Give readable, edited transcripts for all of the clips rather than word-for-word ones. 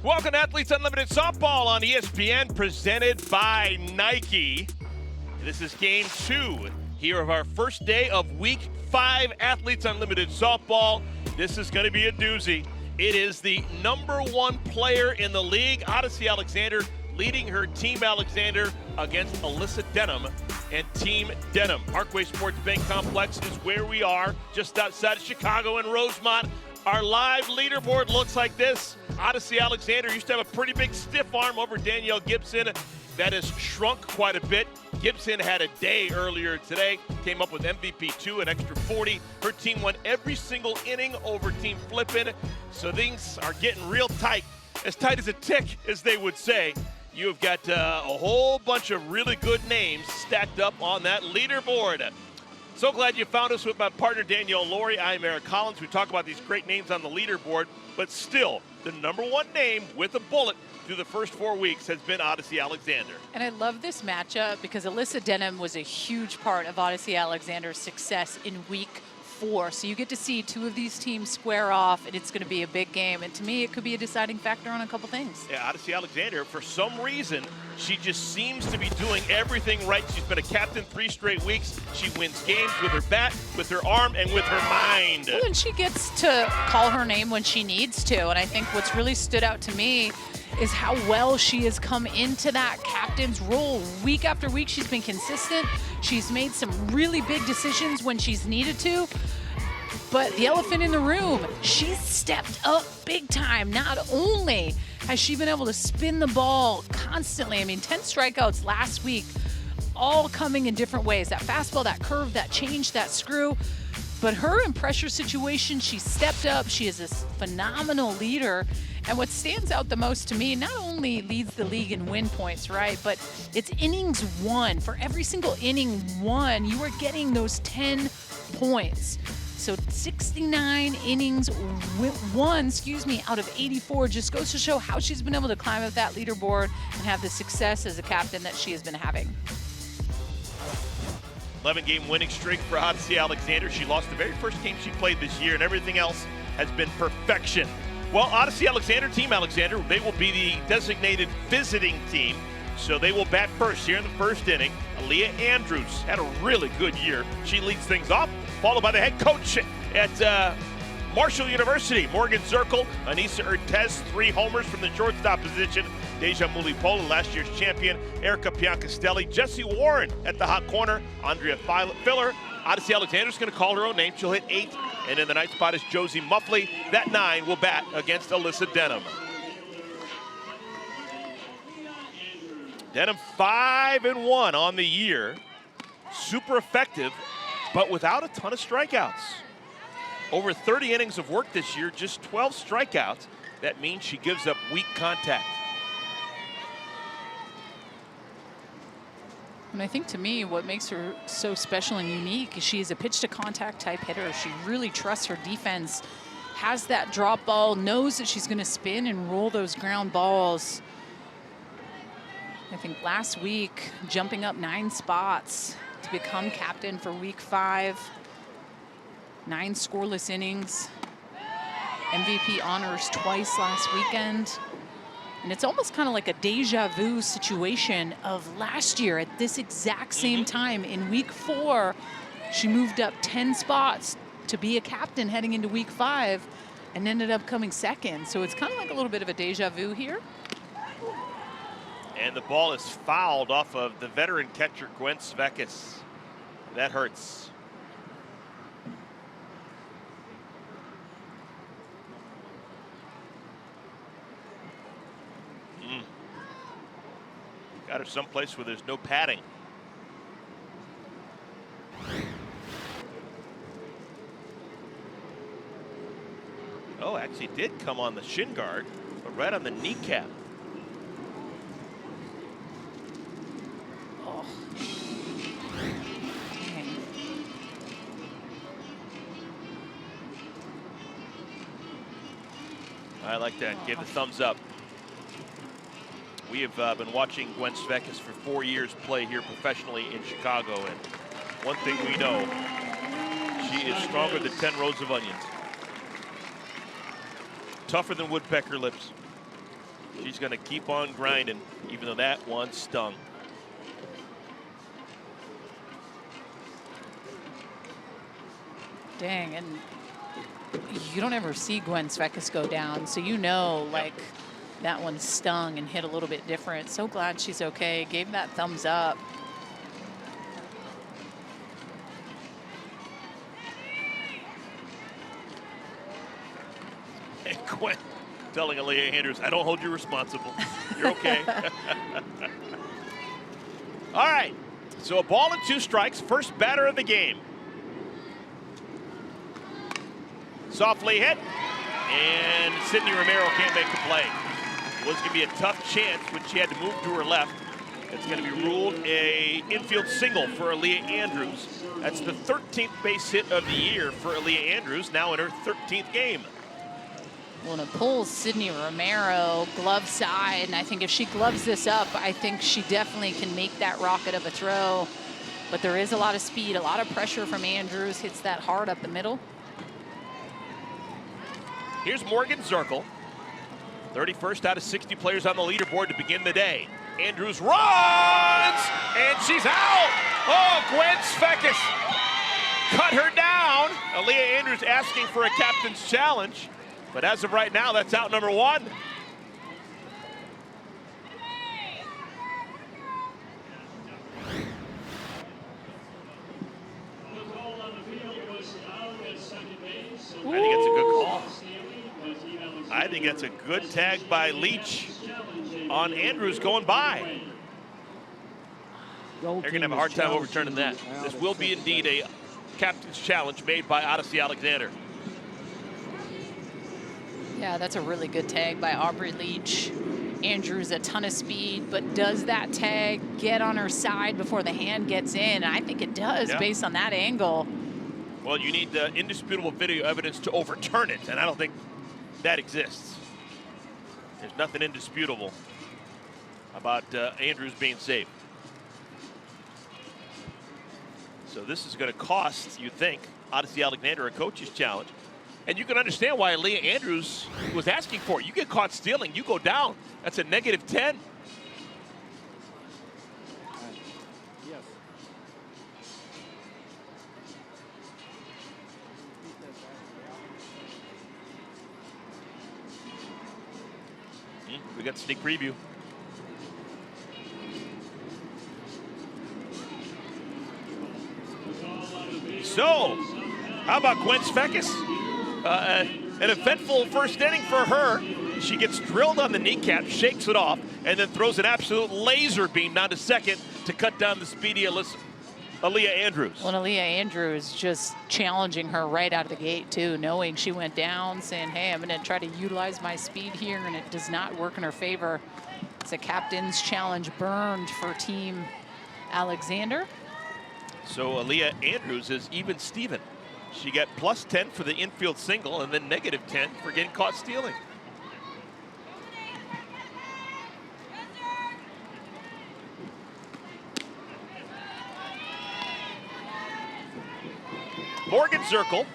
Welcome to Athletes Unlimited Softball on ESPN, presented by Nike. This is game 2 here of our first day of week 5 Athletes Unlimited Softball. This is going to be a doozy. It is the #1 player in the league, Odyssey Alexander, leading her Team Alexander against Alyssa Denham and Team Denham. Parkway Sports Bank Complex is where we are, just outside of Chicago and Rosemont. Our live leaderboard looks like this. Odyssey Alexander used to have a pretty big stiff arm over Danielle Gibson. That has shrunk quite a bit. Gibson had a day earlier today, came up with MVP 2, an extra 40. Her team won every single inning over Team Flippin', so things are getting real tight as a tick, as they would say. You've got a whole bunch of really good names stacked up on that leaderboard. So glad you found us with my partner Danielle Laurie. I'm Eric Collins. We talk about these great names on the leaderboard, but still, the #1 name with a bullet through the first 4 weeks has been Odyssey Alexander. And I love this matchup because Alyssa Denham was a huge part of Odyssey Alexander's success in week 4. So you get to see 2 of these teams square off, and it's going to be a big game. And to me, it could be a deciding factor on a couple things. Yeah, Odyssey Alexander, for some reason, she just seems to be doing everything right. She's been a captain 3 straight weeks. She wins games with her bat, with her arm, and with her mind. Well, and she gets to call her name when she needs to. And I think what's really stood out to me is how well she has come into that captain's role. Week after week, she's been consistent. She's made some really big decisions when she's needed to. But the elephant in the room, she's stepped up big time. Not only has she been able to spin the ball constantly, I mean, 10 strikeouts last week, all coming in different ways. That fastball, that curve, that change, that screw. But her in pressure situations, she stepped up. She is a phenomenal leader. And what stands out the most to me, not only leads the league in win points, right, but it's innings won. For every single inning won, you are getting those 10 points. So 69 innings won, out of 84 just goes to show how she's been able to climb up that leaderboard and have the success as a captain that she has been having. 11-game winning streak for Odyssey Alexander. She lost the very first game she played this year, and everything else has been perfection. Well, Odyssey Alexander, Team Alexander, they will be the designated visiting team, so they will bat first here in the first inning. Aaliyah Andrews had a really good year. She leads things off, followed by the head coach at Marshall University, Morgan Zirkle. Anissa Urtez, 3 homers from the shortstop position. Deja Mulipola, last year's champion. Erica Piancastelli, Jessie Warren at the hot corner. Andrea Filler. Odyssey Alexander's going to call her own name. She'll hit 8. And in the ninth spot is Josie Muffley. That 9 will bat against Alyssa Denham. Denham 5-1 on the year. Super effective, but without a ton of strikeouts. Over 30 innings of work this year, just 12 strikeouts. That means she gives up weak contact. And I think to me, what makes her so special and unique is she is a pitch-to-contact type hitter. She really trusts her defense, has that drop ball, knows that she's going to spin and roll those ground balls. I think last week, jumping up 9 spots to become captain for week 5. 9 scoreless innings. MVP honors twice last weekend. And it's almost kind of like a deja vu situation of last year at this exact same time in week 4. She moved up 10 spots to be a captain heading into week 5 and ended up coming second. So it's kind of like a little bit of a deja vu here. And the ball is fouled off of the veteran catcher, Gwen Svecus. That hurts. Got her someplace where there's no padding. Oh, actually did come on the shin guard, but right on the kneecap. Oh. I like that. Give the thumbs up. We have been watching Gwen Svecus for 4 years play here professionally in Chicago, and one thing we know, she is stronger than 10 rows of onions. Tougher than woodpecker lips. She's going to keep on grinding, even though that one stung. Dang, and you don't ever see Gwen Svecus go down, so you know, like, that one stung and hit a little bit different. So glad she's okay. Gave that thumbs up. And Gwen telling Aaliyah Andrews, I don't hold you responsible. You're okay. All right, so a ball and 2 strikes, first batter of the game. Softly hit, and Sydney Romero can't make the play. It was going to be a tough chance when she had to move to her left. It's going to be ruled a infield single for Aaliyah Andrews. That's the 13th base hit of the year for Aaliyah Andrews, now in her 13th game. Well, it pulls Sydney Romero glove side, and I think if she gloves this up, I think she definitely can make that rocket of a throw. But there is a lot of speed, a lot of pressure from Andrews. Hits that hard up the middle. Here's Morgan Zirkle, 31st out of 60 players on the leaderboard to begin the day. Andrews runs, and she's out. Oh, Gwen Svecus cut her down. Aaliyah Andrews asking for a captain's challenge, but as of right now, that's out number 1. I think it's a good call. I think that's a good tag by Leach on Andrews going by. They're going to have a hard time overturning that. This will be indeed a captain's challenge made by Odyssey Alexander. Yeah, that's a really good tag by Aubrey Leach. Andrews a ton of speed, but does that tag get on her side before the hand gets in? I think it does, based on that angle. Well, you need the indisputable video evidence to overturn it, and I don't think that exists. There's nothing indisputable about Andrews being safe. So this is going to cost, you think, Odyssey Alexander a coach's challenge. And you can understand why Aaliyah Andrews was asking for it. You get caught stealing, you go down. That's a -10. We got sneak preview. So, how about Gwen Svecus? An eventful first inning for her. She gets drilled on the kneecap, shakes it off, and then throws an absolute laser beam down to second to cut down the speedy Aaliyah Andrews. Well, Aaliyah Andrews just challenging her right out of the gate, too, knowing she went down, saying, hey, I'm going to try to utilize my speed here, and it does not work in her favor. It's a captain's challenge burned for Team Alexander. So Aaliyah Andrews is even Steven. She got +10 for the infield single and then -10 for getting caught stealing. Morgan Zirkle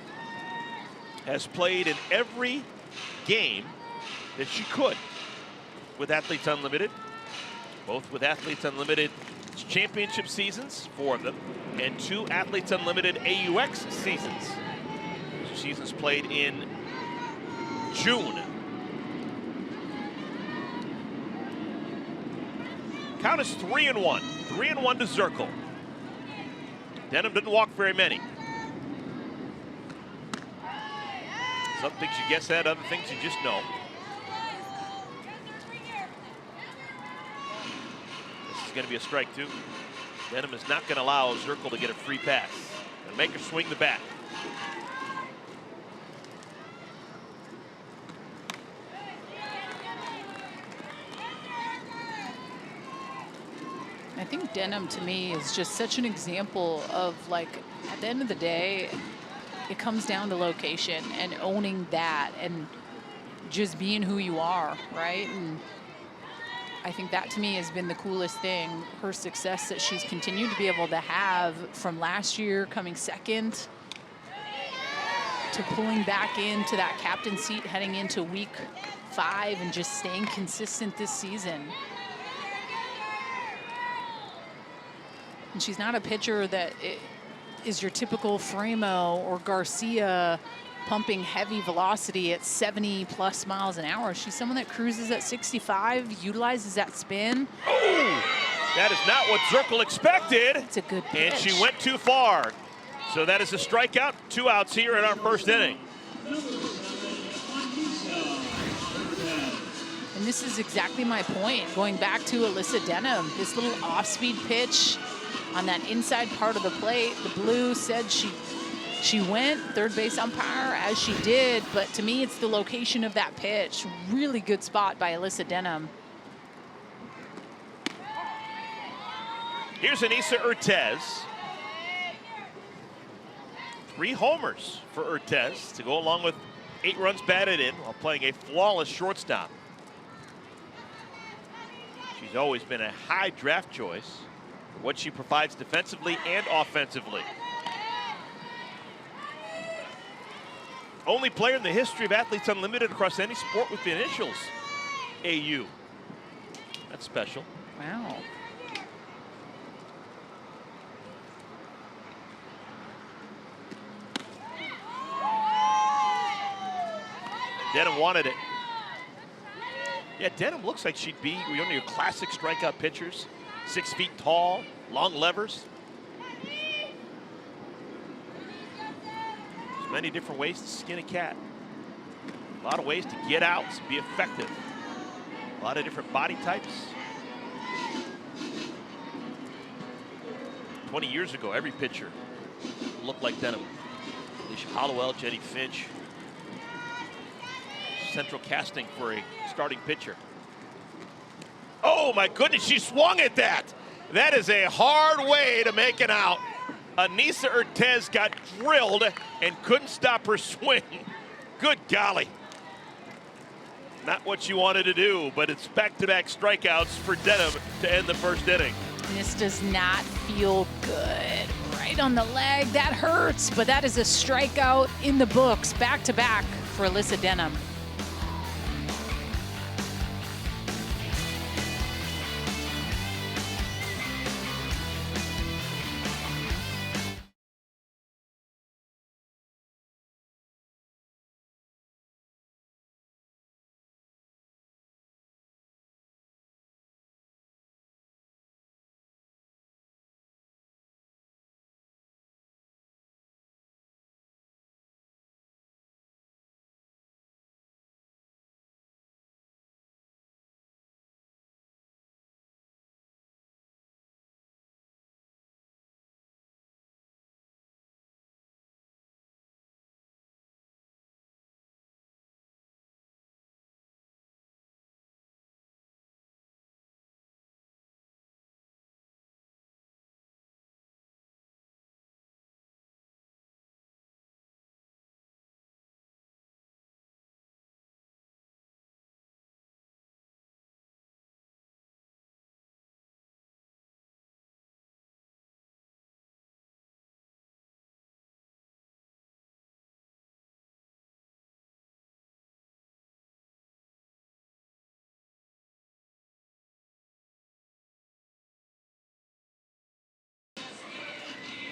has played in every game that she could with Athletes Unlimited, both with Athletes Unlimited championship seasons, 4 of them, and 2 Athletes Unlimited AUX seasons. Seasons played in June. Count is 3-1. 3-1 to Zirkle. Denham didn't walk very many. Some things you guess at, other things you just know. This is going to be a strike, too. Denham is not going to allow Zirkle to get a free pass and make her swing the bat. I think Denham, to me, is just such an example of, like, at the end of the day, it comes down to location and owning that and just being who you are, right? And I think that, to me, has been the coolest thing. Her success that she's continued to be able to have from last year, coming second. to pulling back into that captain seat heading into week 5 and just staying consistent this season. And she's not a pitcher that is your typical Faraimo or Garcia pumping heavy velocity at 70+ miles an hour. She's someone that cruises at 65, utilizes that spin. Oh, that is not what Zirkle expected. It's a good pitch. And she went too far. So that is a strikeout, 2 outs here in our first inning. And this is exactly my point. Going back to Alyssa Denham, this little off-speed pitch on that inside part of the plate. The blue said she went third base umpire as she did, but to me, it's the location of that pitch. Really good spot by Alyssa Denham. Here's Anissa Urtez. 3 homers for Urtez to go along with 8 runs batted in while playing a flawless shortstop. She's always been a high draft choice for what she provides defensively and offensively. Only player in the history of Athletes Unlimited across any sport with the initials AU. That's special. Wow. Denham wanted it. Yeah, Denham looks like she'd be one of your classic strikeout pitchers. 6 feet tall, long levers. There's many different ways to skin a cat. A lot of ways to get out, to be effective. A lot of different body types. 20 years ago, every pitcher looked like Denham. Alicia Hollowell, Jenny Finch. Central casting for a starting pitcher. Oh my goodness, she swung at that. That is a hard way to make an out. Anissa Urtez got drilled and couldn't stop her swing. Good golly. Not what she wanted to do, but it's back-to-back strikeouts for Denham to end the first inning. This does not feel good. Right on the leg, that hurts, but that is a strikeout in the books, back-to-back for Alyssa Denham.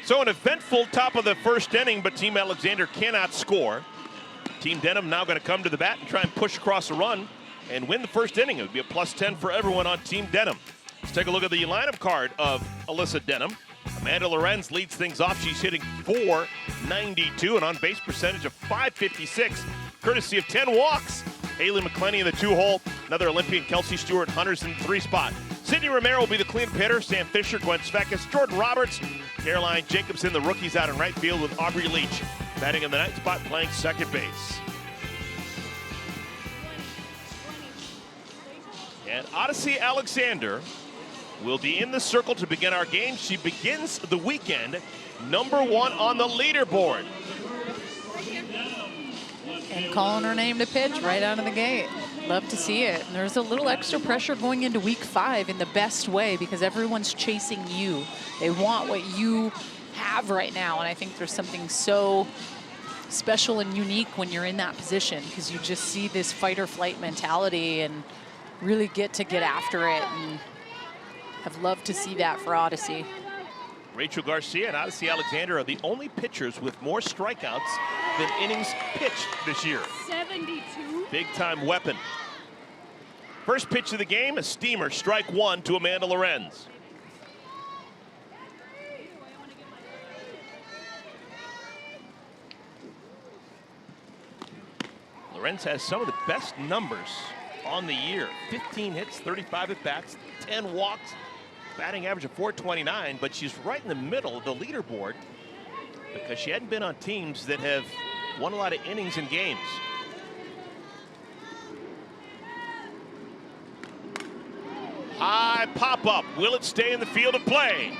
So an eventful top of the first inning, but Team Alexander cannot score. Team Denham now going to come to the bat and try and push across a run and win the first inning. It would be a +10 for everyone on Team Denham. Let's take a look at the lineup card of Alyssa Denham. Amanda Lorenz leads things off. She's hitting .492, an on-base percentage of .556, courtesy of 10 walks. Haley McClenny in the 2-hole. Another Olympian, Kelsey Stewart, Hunter's in the 3 spot. Sydney Romero will be the cleanup hitter. Sam Fisher, Gwen Svecus, Jordan Roberts, Caroline Jacobson, the rookies out in right field with Aubrey Leach batting in the 9th spot, playing second base. And Odyssey Alexander will be in the circle to begin our game. She begins the weekend #1 on the leaderboard. And calling her name to pitch right out of the gate. Love to see it. And there's a little extra pressure going into week 5 in the best way because everyone's chasing you. They want what you have right now. And I think there's something so special and unique when you're in that position, because you just see this fight or flight mentality and really get after it. And I've loved to see that for Odyssey. Rachel Garcia and Odyssey Alexander are the only pitchers with more strikeouts than innings pitched this year. 72. Big-time weapon. First pitch of the game, a steamer, strike one to Amanda Lorenz. Lorenz has some of the best numbers on the year. 15 hits, 35 at-bats, 10 walks, batting average of .429, but she's right in the middle of the leaderboard because she hadn't been on teams that have won a lot of innings and games. High pop-up. Will it stay in the field of play?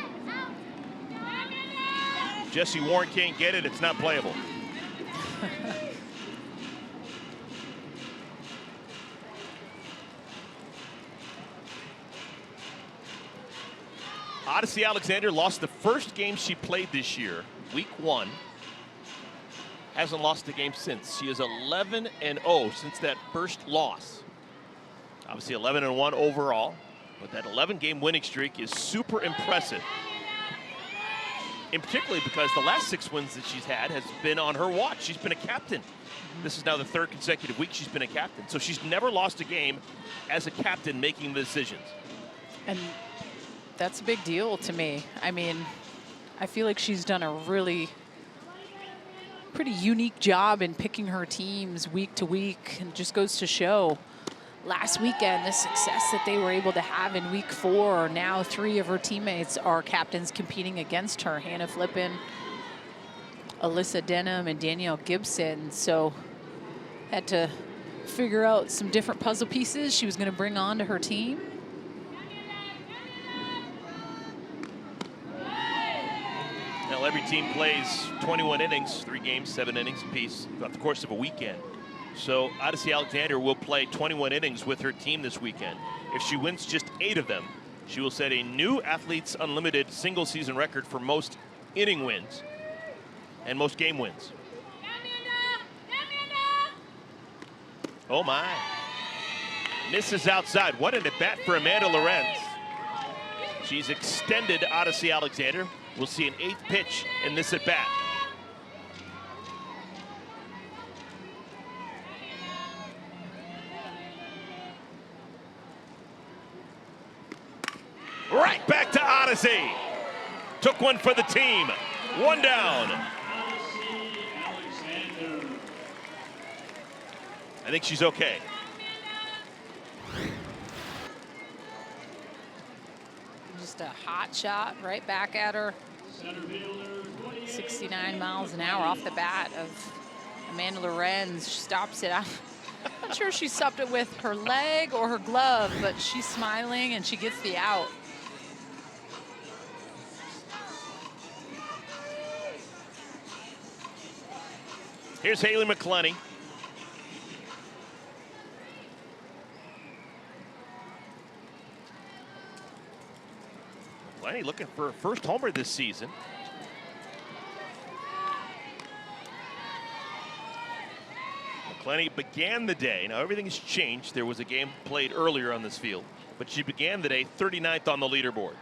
Jesse Warren can't get it. It's not playable. Odyssey Alexander lost the first game she played this year, week 1. Hasn't lost a game since. She is 11-0 since that first loss. Obviously 11-1 overall, but that 11-game winning streak is super impressive. And particularly because the last 6 wins that she's had has been on her watch. She's been a captain. This is now the 3rd consecutive week she's been a captain. So she's never lost a game as a captain making the decisions. And that's a big deal to me. I mean, I feel like she's done a really pretty unique job in picking her teams week to week, and just goes to show last weekend the success that they were able to have in week 4. Now 3 of her teammates are captains competing against her: Hannah Flippen, Alyssa Denham, and Danielle Gibson. So had to figure out some different puzzle pieces she was going to bring on to her team. Now every team plays 21 innings, 3 games, 7 innings apiece throughout the course of a weekend. So Odyssey Alexander will play 21 innings with her team this weekend. If she wins just 8 of them, she will set a new Athletes Unlimited single season record for most inning wins and most game wins. Oh my. Misses outside. What an at-bat for Amanda Lorenz. She's extended Odyssey Alexander. We'll see an 8th pitch in this at-bat. Right back to Odyssey. Took one for the team. 1 down. I think she's okay. Just a hot shot right back at her. 69 miles an hour off the bat of Amanda Lorenz. She stops it. I'm not sure if she stopped it with her leg or her glove, but she's smiling and she gets the out. Here's Haley McClenny. McClenny looking for her first homer this season. McClenny began the day. Now everything has changed. There was a game played earlier on this field, but she began the day 39th on the leaderboard.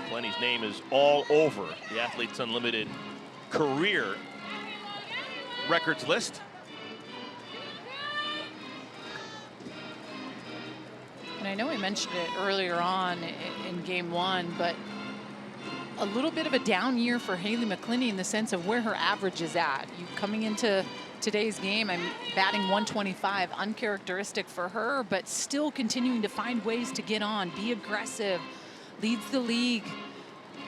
McClenny's name is all over the Athletes Unlimited career records list. And I know we mentioned it earlier on in game 1, but a little bit of a down year for Haley McClenny in the sense of where her average is at. Coming into today's game, I'm batting 125, uncharacteristic for her, but still continuing to find ways to get on, be aggressive, leads the league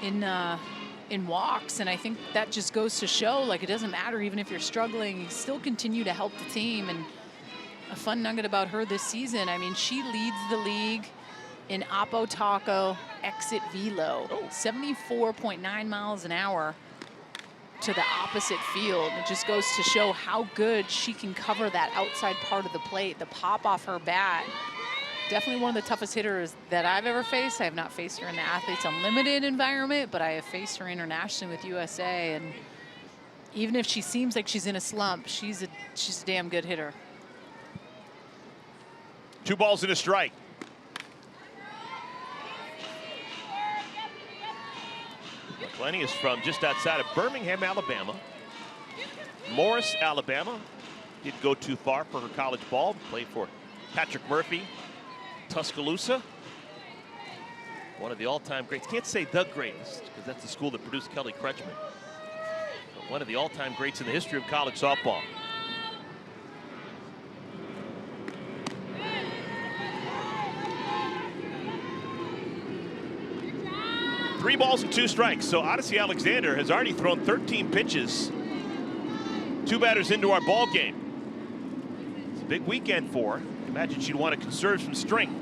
in walks, and I think that just goes to show, like, it doesn't matter even if you're struggling, you still continue to help the team. And a fun nugget about her this season, I mean, she leads the league in Oppo Taco exit velo, 74.9 miles an hour to the opposite field. It just goes to show how good she can cover that outside part of the plate. The pop off her bat Definitely one of the toughest hitters that I've ever faced. I have not faced her in the Athletes Unlimited environment, but I have faced her internationally with USA. And even if she seems like she's in a slump, she's a damn good hitter. 2 balls and a strike. McClenny is from just outside of Birmingham, Alabama. Morris, Alabama. Didn't go too far for her college ball. Played for Patrick Murphy, Tuscaloosa. One of the all-time greats. Can't say the greatest, because that's the school that produced Kelly Kretschmann. But one of the all-time greats in the history of college softball. Three balls and 2 strikes. So Odyssey Alexander has already thrown 13 pitches. 2 batters into our ball game. It's a big weekend for her. Imagine she'd want to conserve some strength.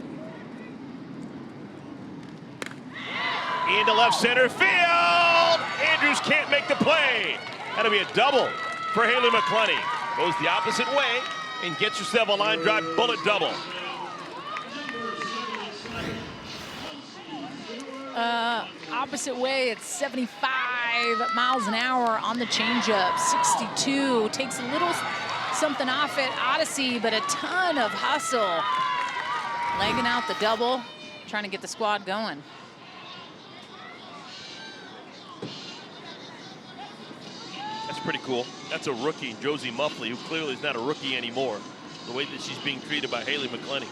Into left center field. Andrews can't make the play. That'll be a double for Haley McClenny. Goes the opposite way and gets herself a line drive bullet double. Opposite way, it's 75 miles an hour on the changeup. 62 takes a little something off at Odyssey, but a ton of hustle. Legging out the double, trying to get the squad going. That's pretty cool. That's a rookie, Josie Muffley, who clearly is not a rookie anymore. The way that she's being treated by Haley McClenny.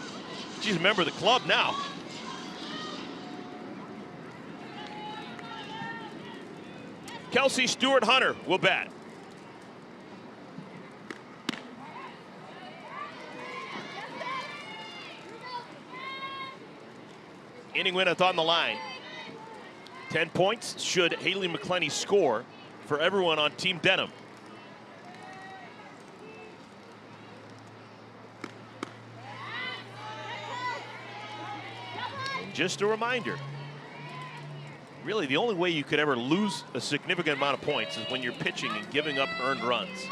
She's a member of the club now. Kelsey Stewart-Hunter will bat. Inning winner on the line. 10 points should Haley McClenny score for everyone on Team Denham. Just a reminder, really the only way you could ever lose a significant amount of points is when you're pitching and giving up earned runs.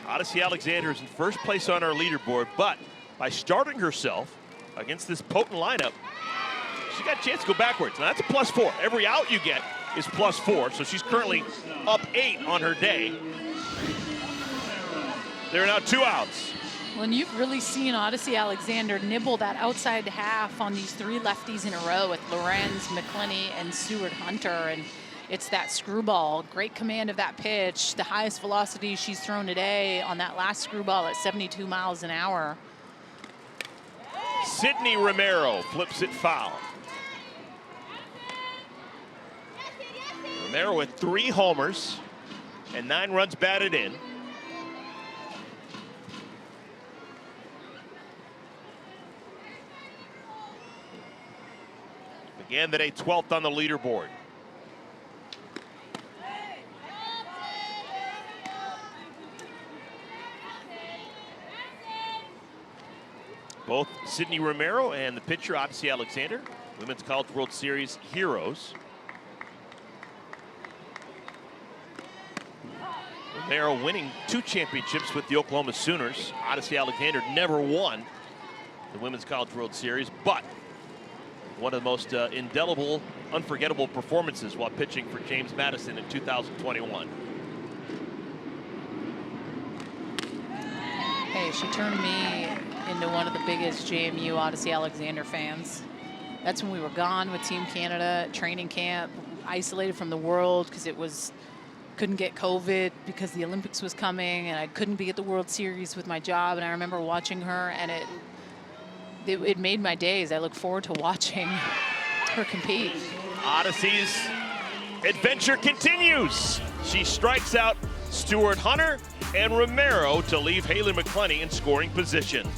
Odyssey Alexander is in first place on our leaderboard, but by starting herself against this potent lineup, she got a chance to go backwards. Now that's a +4. Every out you get is +4, so she's currently up 8 on her day. There are now 2 outs. Well, and you've really seen Odyssey Alexander nibble that outside half on these 3 lefties in a row with Lorenz, McClenny, and Stewart-Hunter. And it's that screwball. Great command of that pitch. The highest velocity she's thrown today on that last screwball at 72 miles an hour. Sydney Romero flips it foul. Romero with 3 homers and 9 runs batted in. Began the day 12th on the leaderboard. Both Sydney Romero and the pitcher Odyssey Alexander, Women's College World Series heroes. Romero winning 2 championships with the Oklahoma Sooners. Odyssey Alexander never won the Women's College World Series, but one of the most indelible, unforgettable performances while pitching for James Madison in 2021. Hey, she turned me into one of the biggest JMU Odyssey Alexander fans. That's when we were gone with Team Canada at training camp, isolated from the world because couldn't get COVID because the Olympics was coming, and I couldn't be at the World Series with my job. And I remember watching her, and it made my days. I look forward to watching her compete. Odyssey's adventure continues. She strikes out Stewart-Hunter and Romero to leave Haley McClenny in scoring position.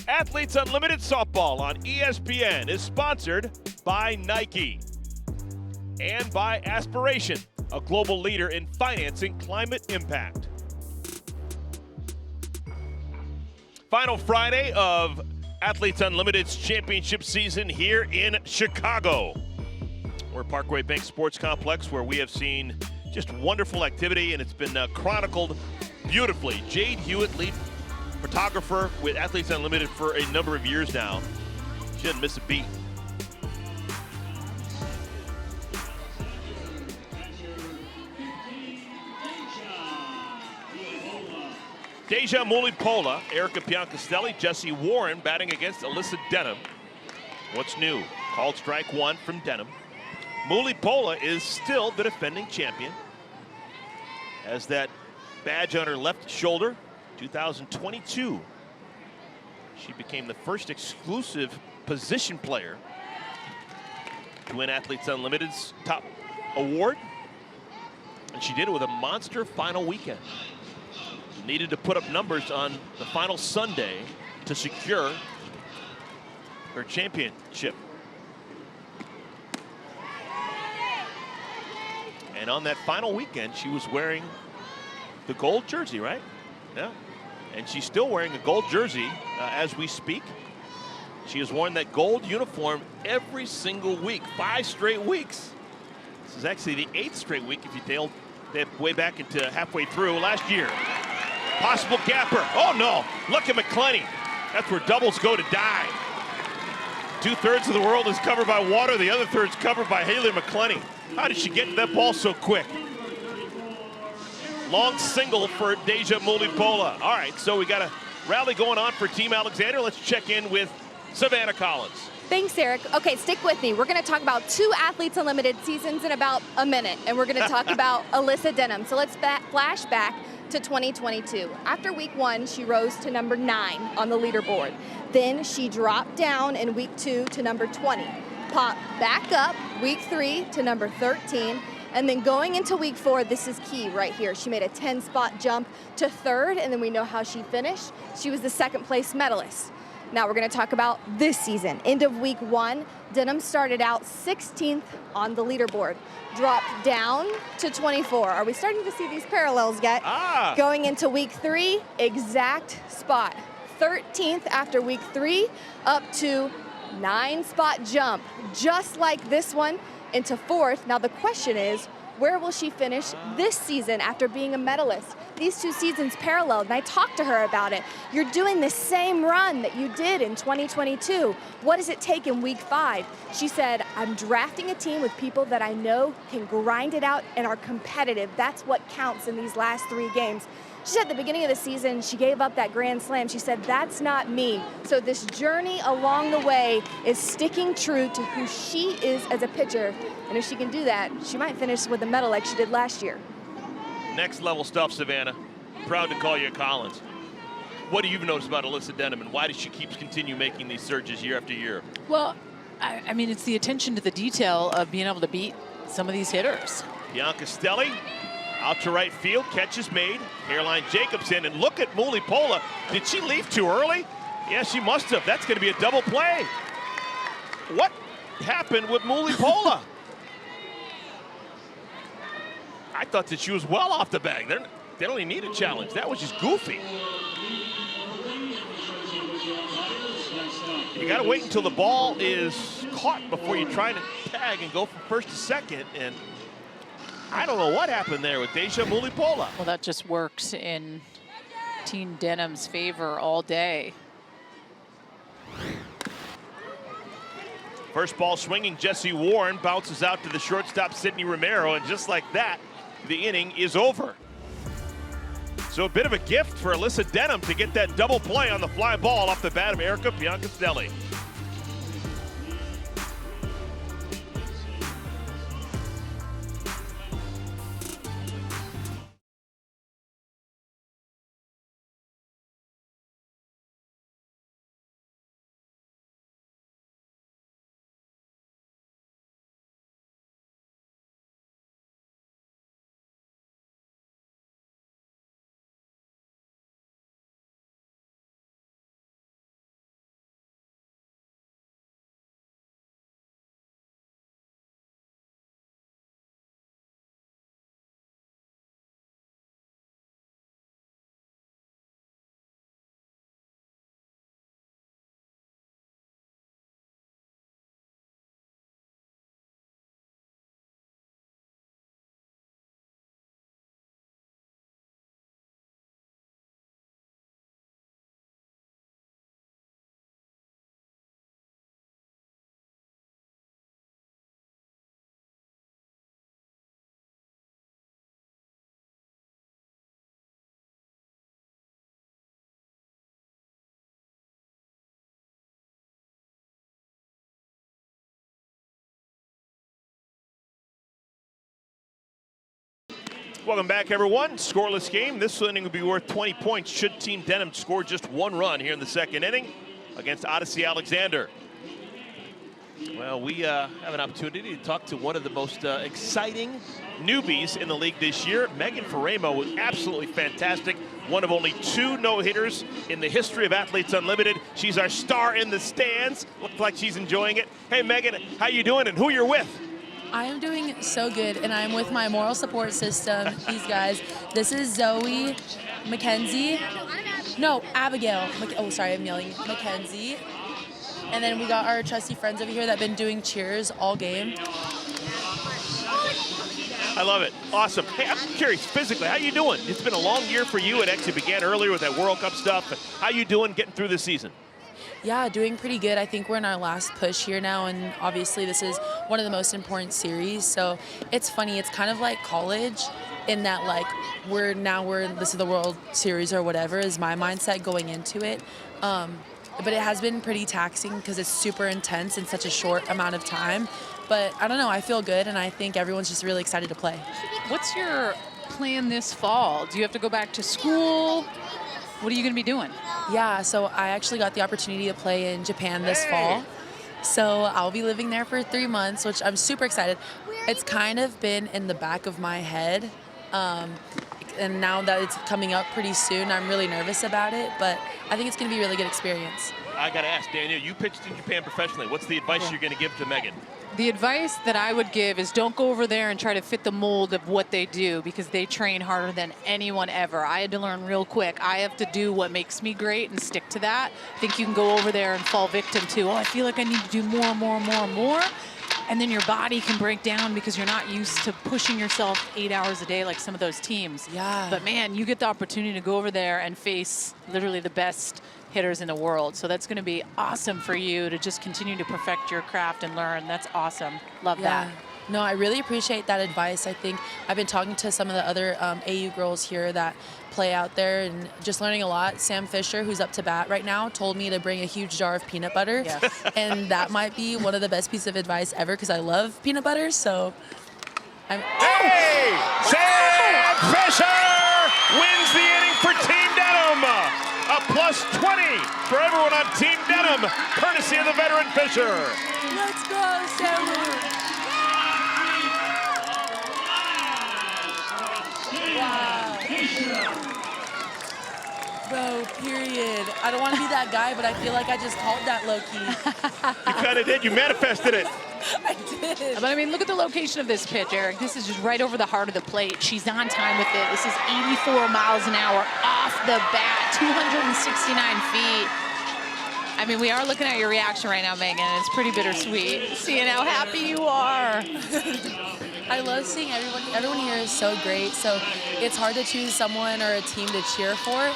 Athletes Unlimited Softball on ESPN is sponsored by Nike and by Aspiration, a global leader in financing climate impact. Final Friday of Athletes Unlimited's championship season here in Chicago. We're at Parkway Bank Sports Complex, where we have seen just wonderful activity, and it's been chronicled beautifully. Jade Hewitt, lead photographer with Athletes Unlimited for a number of years now. She doesn't miss a beat. Deja Mulipola, Erica Piancastelli, Jesse Warren batting against Alyssa Denham. What's new? Called strike one from Denham. Mulipola is still the defending champion. Has that badge on her left shoulder. 2022. She became the first exclusive position player to win Athletes Unlimited's top award. And she did it with a monster final weekend. Needed to put up numbers on the final Sunday to secure her championship. And on that final weekend, she was wearing the gold jersey, right? Yeah. And she's still wearing a gold jersey as we speak. She has worn that gold uniform every single week, 5 straight weeks. This is actually the 8th straight week if you tailed way back into halfway through last year. Possible gapper. Oh no, look at McClenny. That's where doubles go to die. 2/3 of the world is covered by water. The other third's covered by Haley McClenny. How did she get to that ball so quick? Long single for Deja Mulipola. All right, so we got a rally going on for Team Alexander. Let's check in with Savannah Collins. Thanks, Eric. Okay, stick with me. We're going to talk about 2 Athletes Unlimited seasons in about a minute, and we're going to talk about Alyssa Denham. So let's flash back to 2022. After week 1, she rose to number 9 on the leaderboard. Then she dropped down in week 2 to number 20. Popped back up week 3 to number 13. And then going into week 4, this is key right here. She made a 10-spot jump to 3rd, and then we know how she finished. She was the 2nd place medalist. Now we're going to talk about this season. End of week 1, Denham started out 16th on the leaderboard. Dropped down to 24. Are we starting to see these parallels yet? Going into week 3, exact spot. 13th after week 3, up to 9-spot jump, just like this one, into 4th. Now the question is, where will she finish this season after being a medalist? These 2 seasons paralleled, and I talked to her about it. You're doing the same run that you did in 2022. What does it take in week 5? She said, I'm drafting a team with people that I know can grind it out and are competitive. That's what counts in these last 3 games. She said at the beginning of the season, she gave up that grand slam. She said, that's not me. So this journey along the way is sticking true to who she is as a pitcher. And if she can do that, she might finish with a medal like she did last year. Next level stuff, Savannah. Proud to call you Collins. What do you notice about Alyssa Denham, and why does she continue making these surges year after year? Well, I mean, it's the attention to the detail of being able to beat some of these hitters. Piancastelli out to right field, catch is made. Caroline Jacobson, and look at Mulipola. Did she leave too early? Yeah, she must have. That's going to be a double play. What happened with Mulipola? I thought that she was well off the bag. They don't even need a challenge. That was just goofy. You got to wait until the ball is caught before you try to tag and go from first to second. And I don't know what happened there with Deja Mulipola. Well, that just works in Team Denham's favor all day. First ball swinging, Jesse Warren bounces out to the shortstop, Sydney Romero, and just like that, the inning is over. So a bit of a gift for Alyssa Denham to get that double play on the fly ball off the bat of Erica Piancastelli. Welcome back, everyone. Scoreless game. This inning will be worth 20 points should Team Denham score just one run here in the second inning against Odyssey Alexander. Well, we have an opportunity to talk to one of the most exciting newbies in the league this year. Megan Faraimo was absolutely fantastic. One of only 2 no-hitters in the history of Athletes Unlimited. She's our star in the stands. Looks like she's enjoying it. Hey, Megan, how you doing and who you're with? I am doing so good, and I'm with my moral support system, these guys. This is Zoe, Mackenzie. No, Abigail. Oh, sorry, I'm yelling. Mackenzie. And then we got our trusty friends over here that have been doing cheers all game. I love it. Awesome. Hey, I'm curious, physically, how you doing? It's been a long year for you. It actually began earlier with that World Cup stuff. How you doing getting through this season? Yeah, doing pretty good. I think we're in our last push here now, and obviously this is one of the most important series. So it's funny. It's kind of like college in that, like, this is the World Series or whatever is my mindset going into it. But it has been pretty taxing because it's super intense in such a short amount of time. But I don't know, I feel good, and I think everyone's just really excited to play. What's your plan this fall? Do you have to go back to school? What are you going to be doing? Yeah, so I actually got the opportunity to play in Japan this fall. So I'll be living there for 3 months, which I'm super excited. It's kind of been in the back of my head. And now that it's coming up pretty soon, I'm really nervous about it, but I think it's going to be a really good experience. I got to ask, Daniel, you pitched in Japan professionally. What's the advice you're going to give to Megan? The advice that I would give is don't go over there and try to fit the mold of what they do because they train harder than anyone ever. I had to learn real quick. I have to do what makes me great and stick to that. I think you can go over there and fall victim to, I feel like I need to do more. And then your body can break down because you're not used to pushing yourself 8 hours a day like some of those teams. Yeah. But man, you get the opportunity to go over there and face literally the best hitters in the world. So that's going to be awesome for you to just continue to perfect your craft and learn. That's awesome. Love that. No, I really appreciate that advice. I think I've been talking to some of the other AU girls here that play out there and just learning a lot. Sam Fisher, who's up to bat right now, told me to bring a huge jar of peanut butter. Yes. And that might be one of the best pieces of advice ever because I love peanut butter. So I'm... Hey! Sam Fisher wins the inning for Team Denham. A +20 for everyone on Team Denham, courtesy of the veteran Fisher. Let's go, Sam! Wow. Bro, period. I don't want to be that guy, but I feel like I just called that low-key. You kind of did. You manifested it. I did. But I mean, look at the location of this pitch, Eric. This is just right over the heart of the plate. She's on time with it. This is 84 miles an hour off the bat, 269 feet. I mean, we are looking at your reaction right now, Megan. It's pretty bittersweet, seeing how happy you are. I love seeing everyone. Everyone here is so great. So it's hard to choose someone or a team to cheer for.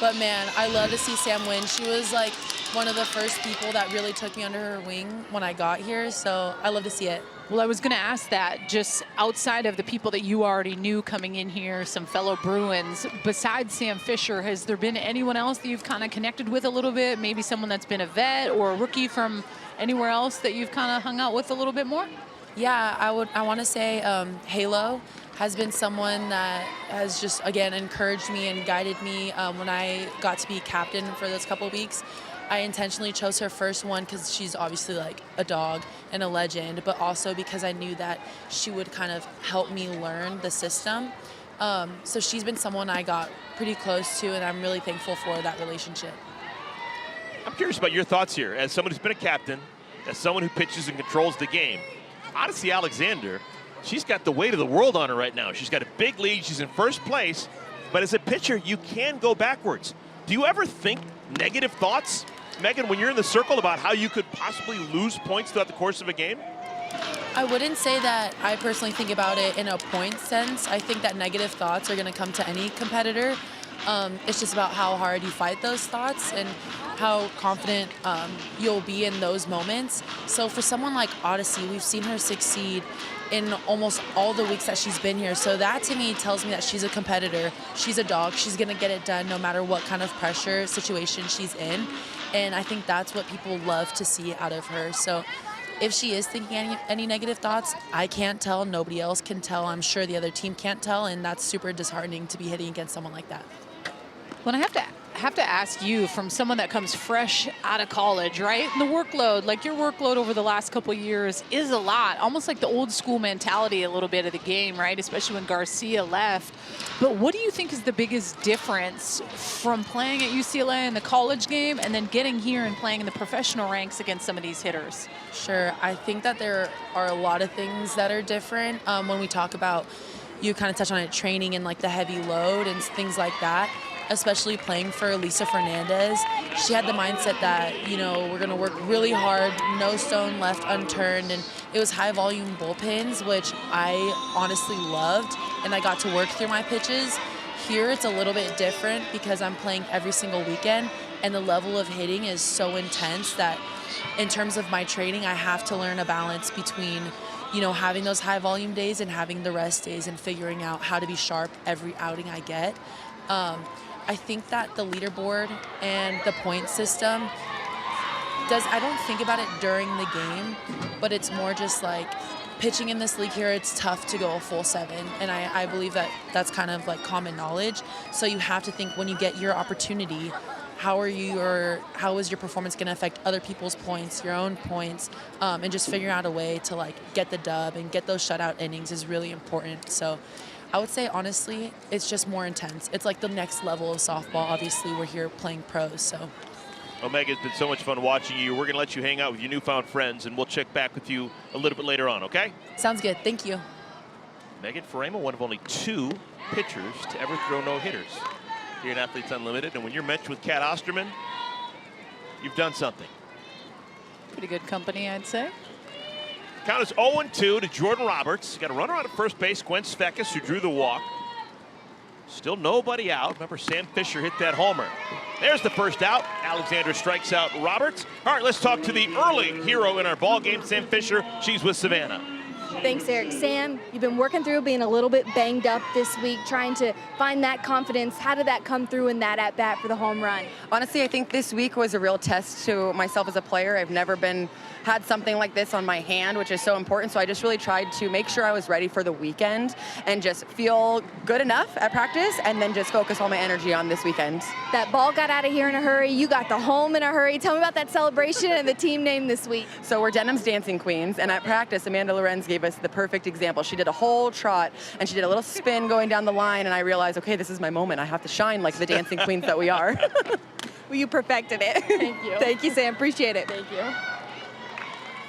But man, I love to see Sam win. She was like one of the first people that really took me under her wing when I got here. So I love to see it. Well, I was going to ask that, just outside of the people that you already knew coming in here, some fellow Bruins, besides Sam Fisher, has there been anyone else that you've kind of connected with a little bit? Maybe someone that's been a vet or a rookie from anywhere else that you've kind of hung out with a little bit more? Yeah, I want to say Halo has been someone that has just, again, encouraged me and guided me when I got to be captain for those couple of weeks. I intentionally chose her first one because she's obviously like a dog and a legend, but also because I knew that she would kind of help me learn the system. So she's been someone I got pretty close to, and I'm really thankful for that relationship. I'm curious about your thoughts here. As someone who's been a captain, as someone who pitches and controls the game, Odyssey Alexander, she's got the weight of the world on her right now. She's got a big lead. She's in first place. But as a pitcher, you can go backwards. Do you ever think negative thoughts, Megan, when you're in the circle about how you could possibly lose points throughout the course of a game? I wouldn't say that I personally think about it in a point sense. I think that negative thoughts are going to come to any competitor. It's just about how hard you fight those thoughts and how confident you'll be in those moments. So for someone like Odyssey, we've seen her succeed in almost all the weeks that she's been here. So that to me tells me that she's a competitor. She's a dog. She's going to get it done no matter what kind of pressure situation she's in. And I think that's what people love to see out of her. So if she is thinking any negative thoughts, I can't tell, nobody else can tell, I'm sure the other team can't tell, and that's super disheartening to be hitting against someone like that. Well, I have to ask you, from someone that comes fresh out of college, right? And the workload, like your workload over the last couple of years is a lot, almost like the old school mentality a little bit of the game, right? Especially when Garcia left. But what do you think is the biggest difference from playing at UCLA in the college game and then getting here and playing in the professional ranks against some of these hitters? Sure, I think that there are a lot of things that are different when we talk about, you kind of touch on it, training and like the heavy load and things like that. Especially playing for Lisa Fernandez, she had the mindset that, you know, we're going to work really hard, no stone left unturned, and it was high volume bullpens, which I honestly loved, and I got to work through my pitches. Here it's a little bit different because I'm playing every single weekend, and the level of hitting is so intense that in terms of my training, I have to learn a balance between, you know, having those high volume days and having the rest days and figuring out how to be sharp every outing I get. I think that the leaderboard and the point system I don't think about it during the game, but it's more just like pitching in this league here, it's tough to go a full 7. And I believe that that's kind of like common knowledge. So you have to think when you get your opportunity, how is your performance going to affect other people's points, your own points, and just figuring out a way to like get the dub and get those shutout innings is really important. So I would say, honestly, it's just more intense. It's like the next level of softball. Obviously, we're here playing pros, so. Omega, it's been so much fun watching you. We're going to let you hang out with your newfound friends, and we'll check back with you a little bit later on, okay? Sounds good. Thank you. Megan Faraimo, one of only 2 pitchers to ever throw no-hitters here in Athletes Unlimited. And when you're matched with Kat Osterman, you've done something. Pretty good company, I'd say. Count is 0-2 to Jordan Roberts. Got a runner out at first base, Gwen Svecus, who drew the walk. Still nobody out. Remember, Sam Fisher hit that homer. There's the first out. Alexander strikes out Roberts. All right, let's talk to the early hero in our ball game, Sam Fisher. She's with Savannah. Thanks, Eric. Sam, you've been working through being a little bit banged up this week, trying to find that confidence. How did that come through in that at-bat for the home run? Honestly, I think this week was a real test to myself as a player. I've never had something like this on my hand, which is so important. So I just really tried to make sure I was ready for the weekend and just feel good enough at practice and then just focus all my energy on this weekend. That ball got out of here in a hurry. You got the home in a hurry. Tell me about that celebration and the team name this week. So we're Denham's Dancing Queens, and at practice, Amanda Lorenz gave us the perfect example. She did a whole trot, and she did a little spin going down the line, and I realized, okay, this is my moment. I have to shine like the dancing queens that we are. Well, you perfected it. Thank you. Thank you, Sam. Appreciate it. Thank you.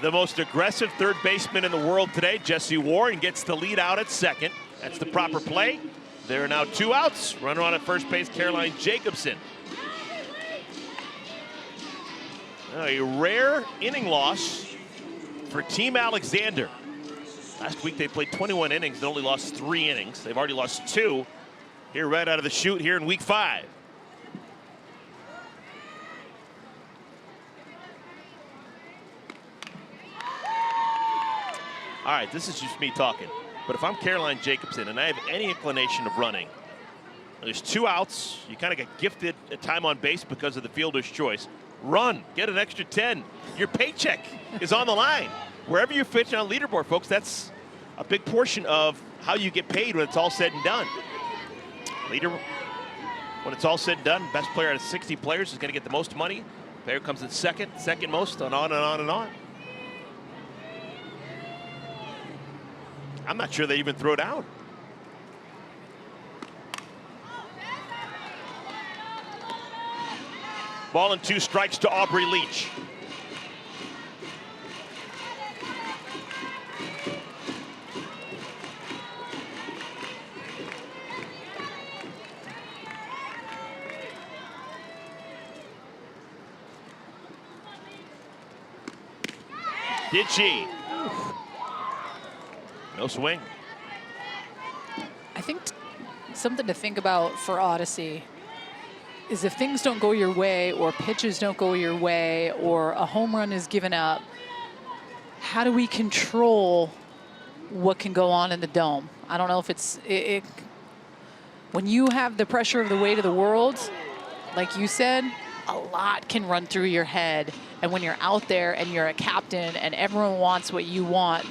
The most aggressive third baseman in the world today, Jesse Warren, gets the lead out at second. That's the proper play. There are now 2 outs. Runner on at first base, Caroline Jacobson. A rare inning loss for Team Alexander. Last week they played 21 innings and only lost 3 innings. They've already lost 2 here right out of the chute here in week 5. All right, this is just me talking. But if I'm Caroline Jacobson and I have any inclination of running, there's 2 outs. You kind of get gifted a time on base because of the fielder's choice. Run, get an extra 10. Your paycheck is on the line. Wherever you fit on leaderboard, folks, that's a big portion of how you get paid when it's all said and done. Leader, when it's all said and done, best player out of 60 players is going to get the most money. Player comes in second most, and on and on and on. I'm not sure they even throw down. Ball and 2 strikes to Aubrey Leach. Did she? No swing. I think something to think about for Odyssey is if things don't go your way or pitches don't go your way or a home run is given up, how do we control what can go on in the dome? I don't know if it's when you have the pressure of the weight of the world, like you said, a lot can run through your head. And when you're out there and you're a captain and everyone wants what you want,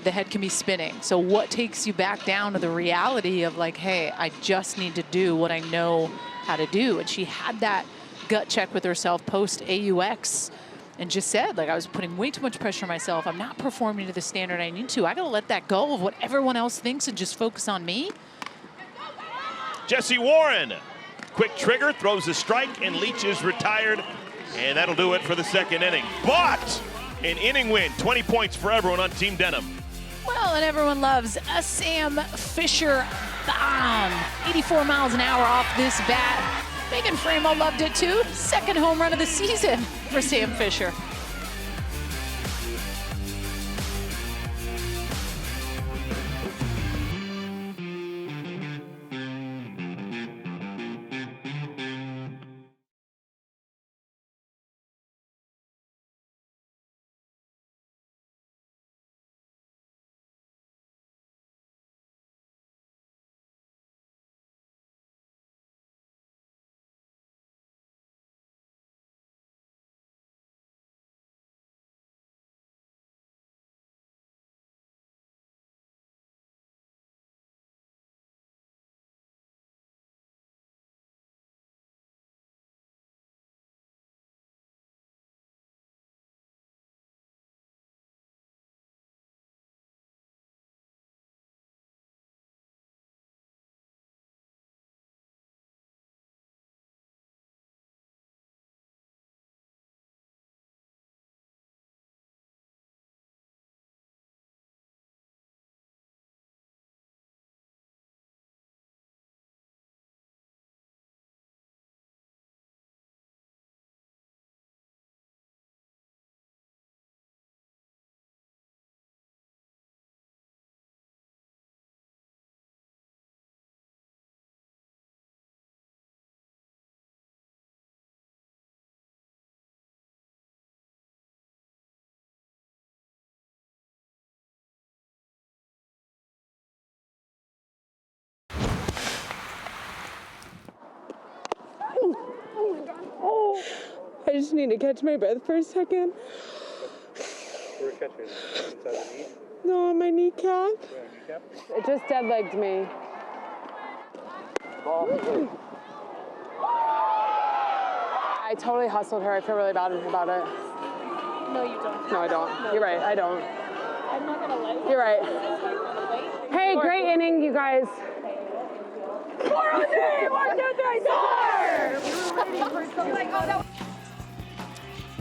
the head can be spinning. So what takes you back down to the reality of like, hey, I just need to do what I know how to do? And she had that gut check with herself post AUX and just said, like, I was putting way too much pressure on myself. I'm not performing to the standard I need to. I got to let that go of what everyone else thinks and just focus on me. Jesse Warren, quick trigger, throws a strike, and Leach is retired. And that'll do it for the second inning. But an inning win, 20 points for everyone on Team Denham. Well, and everyone loves a Sam Fisher bomb. 84 miles an hour off this bat. Megan Faraimo loved it too. Second home run of the season for Sam Fisher. I just need to catch my breath for a second. Where catching? Inside the knee? No, on my kneecap. Yeah, kneecap? It just dead legged me. Ball. I totally hustled her. I feel really bad about it. No, you don't. No, I don't. No. You're right. I don't. I'm not going to let you. You're right. Hey, great inning, you guys. 4 on 3! 1, 2, 3, score!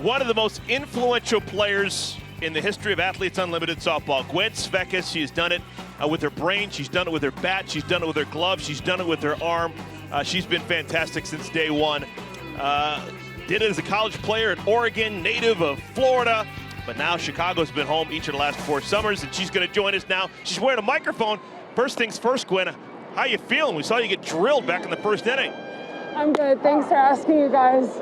One of the most influential players in the history of Athletes Unlimited softball, Gwen Svecus. She's done it with her brain. She's done it with her bat. She's done it with her glove. She's done it with her arm. She's been fantastic since day one. Did it as a college player at Oregon, native of Florida. But now Chicago's been home each of the last 4 summers, and she's going to join us now. She's wearing a microphone. First things first, Gwen, how you feeling? We saw you get drilled back in the first inning. I'm good. Thanks for asking, you guys.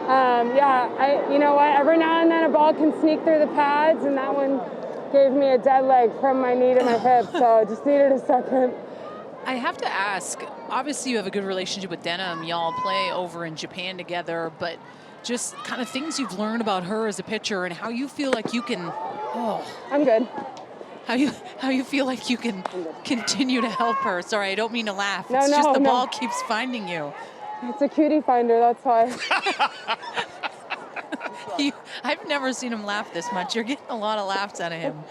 You know what? Every now and then a ball can sneak through the pads, and that one gave me a dead leg from my knee to my hip, so I just needed a second. I have to ask, obviously you have a good relationship with Denham. Y'all play over in Japan together, but just kind of things you've learned about her as a pitcher and how you feel like you can, I'm good. how you feel like you can continue to help her. Sorry, I don't mean to laugh. No, it's no, just the no. ball keeps finding you. It's a cutie finder, that's why. I've never seen him laugh this much. You're getting a lot of laughs out of him.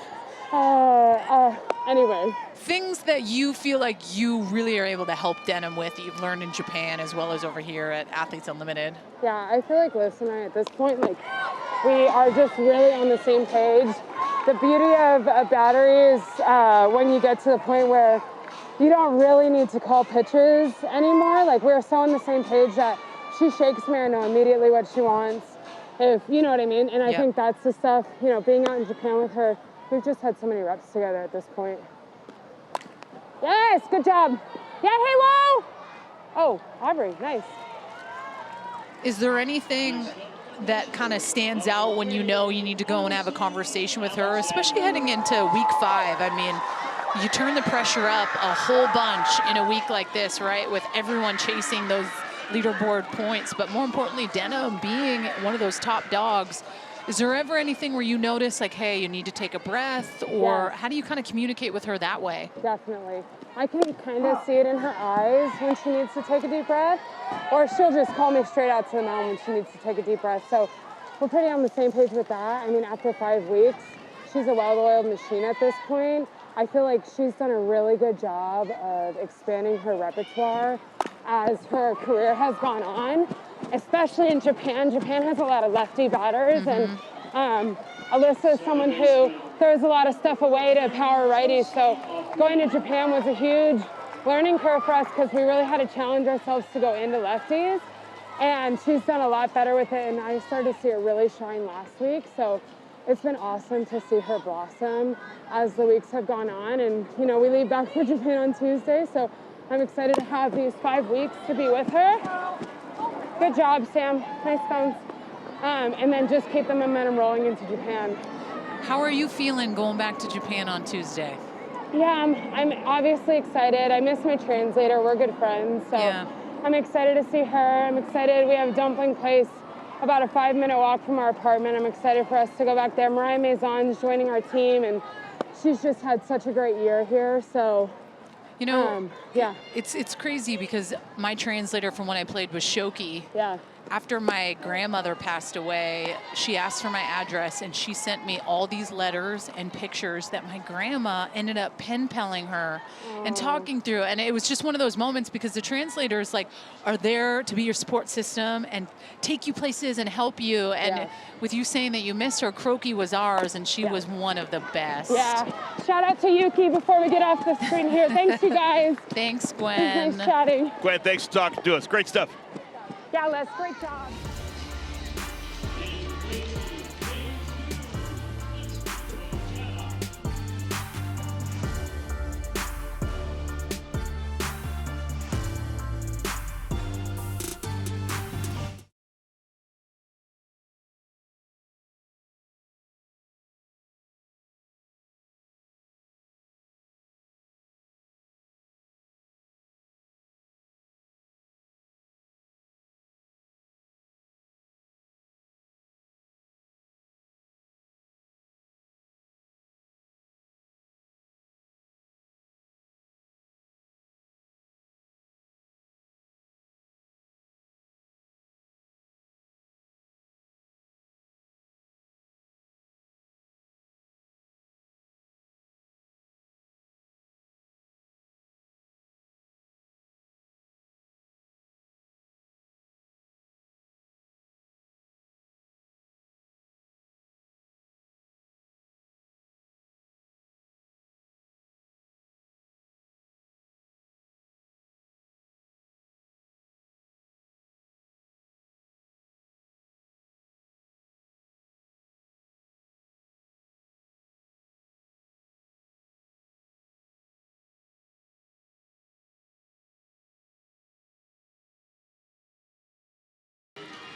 Anyway. Things that you feel like you really are able to help Denham with that you've learned in Japan as well as over here at Athletes Unlimited. Yeah, I feel like Liz and I at this point, like, we are just really on the same page. The beauty of a battery is when you get to the point where you don't really need to call pitches anymore. Like, we're so on the same page that she shakes me, I know immediately what she wants, if you know what I mean. And I think that's the stuff, you know, being out in Japan with her, we've just had so many reps together at this point. Yes, good job. Yeah, Halo! Oh, Aubrey, nice. Is there anything that kind of stands out when you know you need to go and have a conversation with her, especially heading into week 5? I mean, you turn the pressure up a whole bunch in a week like this, right? With everyone chasing those leaderboard points, but more importantly, Denham being one of those top dogs. Is there ever anything where you notice, like, hey, you need to take a breath, or how do you kind of communicate with her that way? Definitely. I can kind of see it in her eyes when she needs to take a deep breath, or she'll just call me straight out to the mound when she needs to take a deep breath. So we're pretty on the same page with that. I mean, after 5 weeks, she's a well-oiled machine at this point. I feel like she's done a really good job of expanding her repertoire as her career has gone on, especially in Japan. Japan has a lot of lefty batters, and Alyssa is someone who throws a lot of stuff away to power righties. So going to Japan was a huge learning curve for us because we really had to challenge ourselves to go into lefties. And she's done a lot better with it, and I started to see her really shine last week. So it's been awesome to see her blossom as the weeks have gone on. And, you know, we leave back for Japan on Tuesday, so I'm excited to have these 5 weeks to be with her. Good job, Sam. Nice thumbs. And then just keep the momentum rolling into Japan. How are you feeling going back to Japan on Tuesday? Yeah, I'm obviously excited. I miss my translator. We're good friends, so I'm excited to see her. I'm excited. We have Dumpling Place about a 5-minute walk from our apartment. I'm excited for us to go back there. Mariah Maison's joining our team, and she's just had such a great year here. So, you know, it's crazy because my translator from when I played was Shoki. Yeah. After my grandmother passed away, she asked for my address, and she sent me all these letters and pictures that my grandma ended up pen paling her and talking through. And it was just one of those moments because the translators are there to be your support system and take you places and help you. And with you saying that you miss her, Croaky was ours, and she was one of the best. Yeah. Shout out to Yuki before we get off the screen here. Thanks, you guys. Thanks, Gwen. Nice chatting. Gwen, thanks for talking to us. Great stuff. Yeah, Les, great job.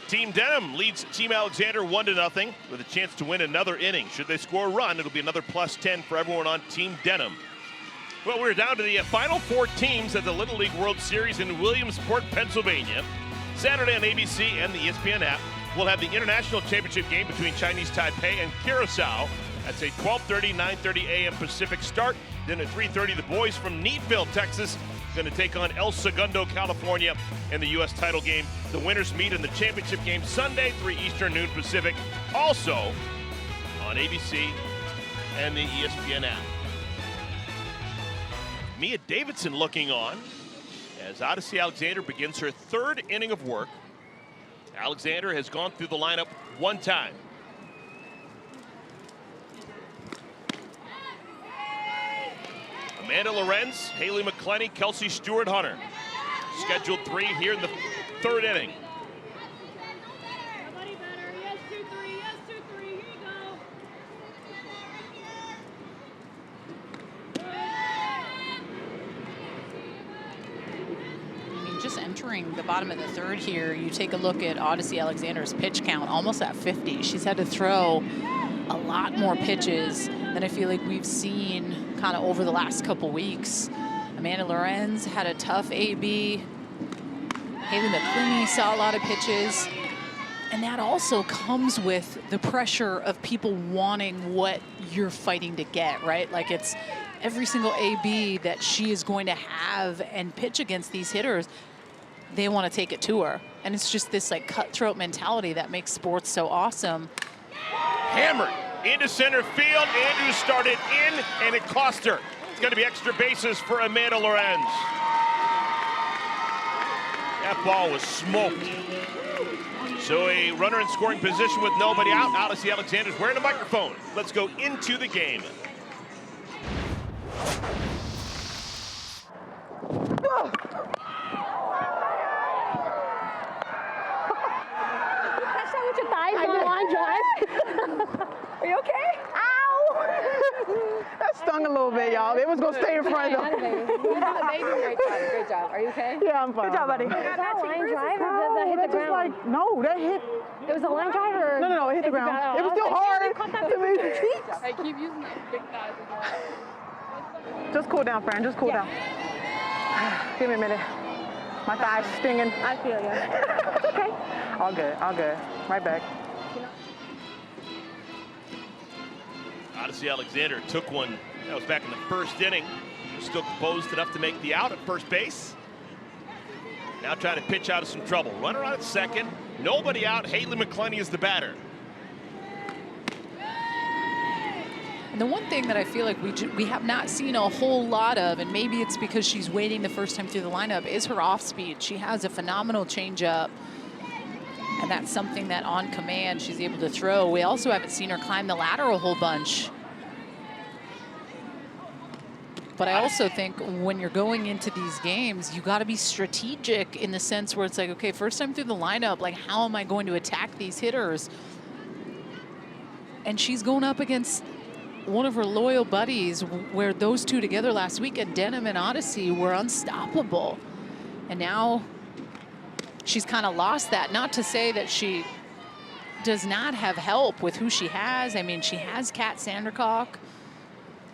Team Denham leads Team Alexander 1-0 with a chance to win another inning. Should they score a run, it'll be another +10 for everyone on Team Denham. Well, we're down to the final 4 teams at the Little League World Series in Williamsport, Pennsylvania. Saturday on ABC and the ESPN app, we'll have the International Championship game between Chinese Taipei and Curacao. That's a 12:30, 9:30 a.m. Pacific start. Then at 3:30, the boys from Neatville, Texas, going to take on El Segundo, California in the U.S. title game. The winners meet in the championship game Sunday, 3 Eastern, noon Pacific. Also on ABC and the ESPN app. Mia Davidson looking on as Odyssey Alexander begins her 3rd inning of work. Alexander has gone through the lineup 1 time. Amanda Lorenz, Haley McClenny, Kelsey Stewart-Hunter. Scheduled 3 here in the 3rd inning. Just entering the bottom of the 3rd here, you take a look at Odyssey Alexander's pitch count, almost at 50. She's had to throw a lot more pitches than I feel like we've seen kind of over the last couple weeks. Amanda Lorenz had a tough AB. Haley McClinney saw a lot of pitches. And that also comes with the pressure of people wanting what you're fighting to get, right? Like it's every single AB that she is going to have and pitch against these hitters, they want to take it to her. And it's just this like cutthroat mentality that makes sports so awesome. Hammered into center field. Andrews started in, and it cost her. It's going to be extra bases for Amanda Lorenz. That ball was smoked. So a runner in scoring position with nobody out. Odyssey Alexander's wearing a microphone. Let's go into the game. Are you okay? Ow! That stung a little bit, y'all. It was gonna stay in front of them. Great job. Are you okay? Yeah, I'm fine. Good job, buddy. Was that a line drive or did that hit the ground? Like, no, that hit. It was a line drive or? No, it hit the ground. It was still hard. I keep using that big thighs as well. Just cool down, Fran. Just cool down. Give me a minute. My thigh's stinging. I feel you. Okay. All good. All good. Right back. Odyssey Alexander took one. That was back in the first inning. Still composed enough to make the out at first base. Now trying to pitch out of some trouble. Runner on at second. Nobody out. Haley McClinney is the batter. And the one thing that I feel like we have not seen a whole lot of, and maybe it's because she's waiting the first time through the lineup, is her off speed. She has a phenomenal changeup. And that's something that on command she's able to throw. We also haven't seen her climb the ladder a whole bunch. But I also think when you're going into these games, you got to be strategic in the sense where it's like, okay, first time through the lineup, like how am I going to attack these hitters? And she's going up against one of her loyal buddies where those two together last week at Denham and Odyssey were unstoppable. And now she's kind of lost that. Not to say that she does not have help with who she has. I mean, she has Kat Sandercock,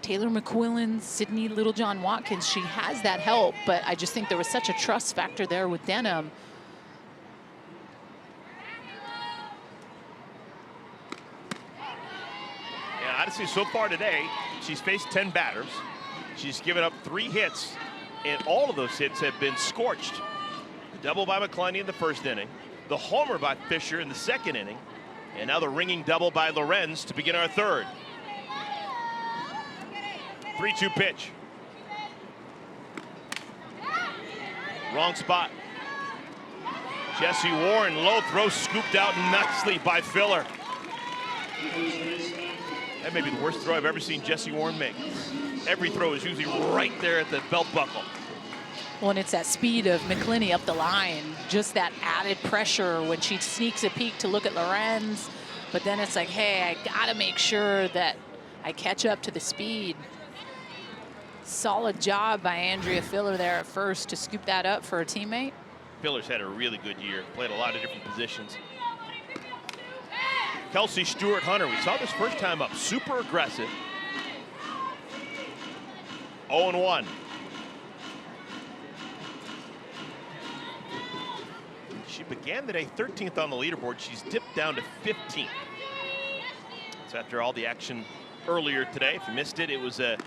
Taylor McQuillan, Sydney Littlejohn Watkins. She has that help, but I just think there was such a trust factor there with Denham. Yeah, Odyssey so far today, she's faced 10 batters. She's given up 3 hits, and all of those hits have been scorched. The double by McClinney in the first inning, the homer by Fisher in the second inning, and now the ringing double by Lorenz to begin our third. 3-2 pitch. Wrong spot. Jesse Warren, low throw scooped out nicely by Filler. That may be the worst throw I've ever seen Jesse Warren make. Every throw is usually right there at the belt buckle. Well, and it's that speed of McClinney up the line, just that added pressure when she sneaks a peek to look at Lorenz. But then it's like, hey, I got to make sure that I catch up to the speed. Solid job by Andrea Filler there at first to scoop that up for her teammate. Filler's had a really good year, played a lot of different positions. Kelsey Stewart-Hunter, we saw this first time up, super aggressive. 0-1. She began the day 13th on the leaderboard. She's dipped down to 15th. It's after all the action earlier today. If you missed it, it was a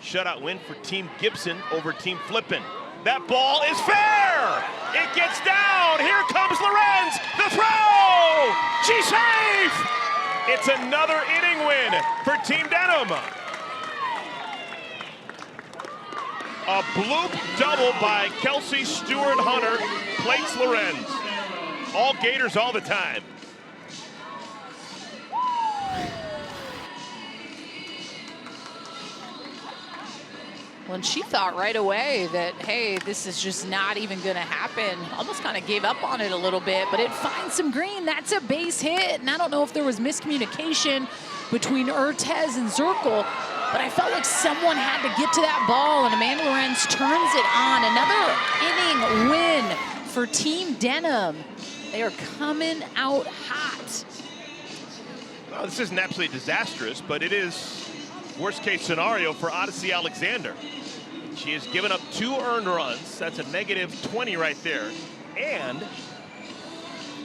shutout win for Team Gibson over Team Flippin. That ball is fair. It gets down. Here comes Lorenz. The throw. She's safe. It's another inning win for Team Denham. A bloop double by Kelsey Stewart-Hunter plates Lorenz. All Gators all the time. Well, and she thought right away that, hey, this is just not even going to happen. Almost kind of gave up on it a little bit, but it finds some green. That's a base hit. And I don't know if there was miscommunication between Urtez and Zirkle, but I felt like someone had to get to that ball, and Amanda Lorenz turns it on. Another inning win for Team Denham. They are coming out hot. Well, this isn't absolutely disastrous, but it is worst case scenario for Odyssey Alexander. She has given up 2 earned runs. That's a -20 right there. and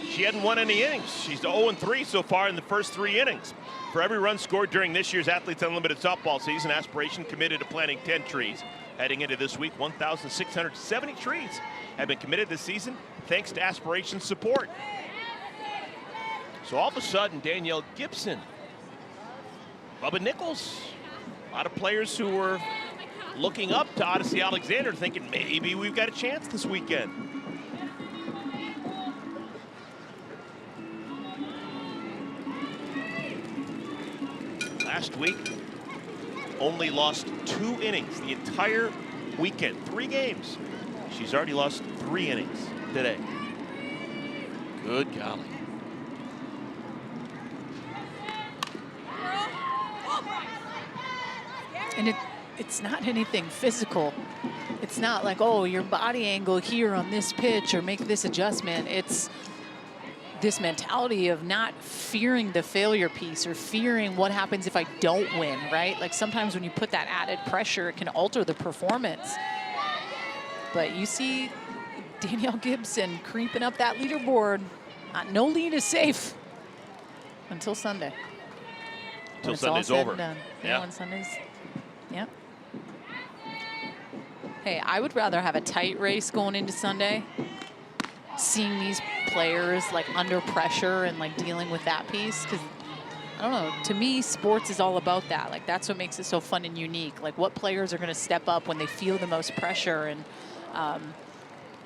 she hadn't won any innings. She's 0-3 so far in the first 3 innings. For every run scored during this year's Athletes Unlimited softball season, Aspiration committed to planting 10 trees. Heading into this week, 1,670 trees have been committed this season thanks to Aspiration's support. So all of a sudden, Danielle Gibson, Bubba Nichols, a lot of players who were looking up to Odyssey Alexander thinking maybe we've got a chance this weekend. Last week, only lost 2 innings the entire weekend, 3 games. She's already lost 3 innings today. Good golly. And it's not anything physical. It's not like, oh, your body angle here on this pitch or make this adjustment. It's this mentality of not fearing the failure piece or fearing what happens if I don't win, right? Like sometimes when you put that added pressure, it can alter the performance. But you see Danielle Gibson creeping up that leaderboard. No lead is safe until Sunday. Until Sunday's over. Yeah, when Sunday's, yeah. Hey, I would rather have a tight race going into Sunday, seeing these players like under pressure and like dealing with that piece, because I don't know, to me sports is all about that. Like that's what makes it so fun and unique. Like what players are going to step up when they feel the most pressure. And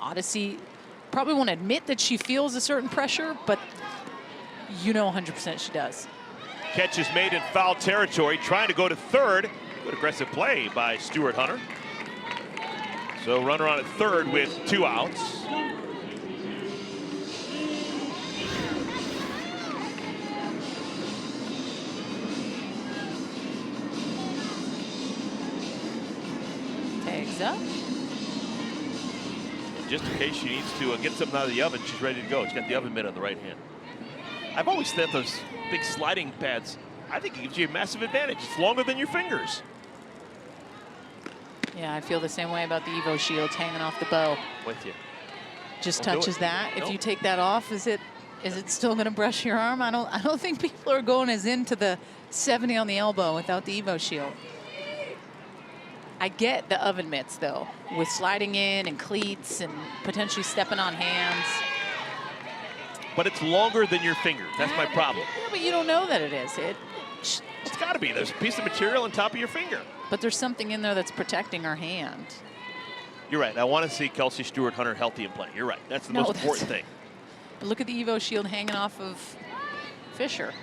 Odyssey probably won't admit that she feels a certain pressure, but you know 100% she does. Catch is made in foul territory, trying to go to third. Good aggressive play by Stuart Hunter. So runner on at third with 2 outs. Tags up. Just in case she needs to get something out of the oven, she's ready to go. She's got the oven mitt on the right hand. I've always thought those big sliding pads, I think it gives you a massive advantage. It's longer than your fingers. Yeah, I feel the same way about the Evo Shields hanging off the bow. With you. Just Don't touches that. Nope. If you take that off, is it still going to brush your arm? I don't think people are going as into the 70 on the elbow without the Evo Shield. I get the oven mitts though, with sliding in and cleats and potentially stepping on hands. But it's longer than your finger. That's my problem. Yeah, but you don't know that it is. It's got to be. There's a piece of material on top of your finger. But there's something in there that's protecting her hand. You're right. I want to see Kelsey Stuart Hunter healthy and playing. You're right. That's the most important thing. But look at the Evo Shield hanging off of Fisher.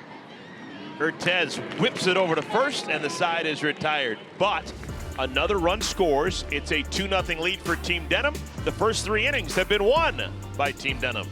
Hertez whips it over to first, and the side is retired. But another run scores. It's a 2-0 lead for Team Denham. The first 3 innings have been won by Team Denham.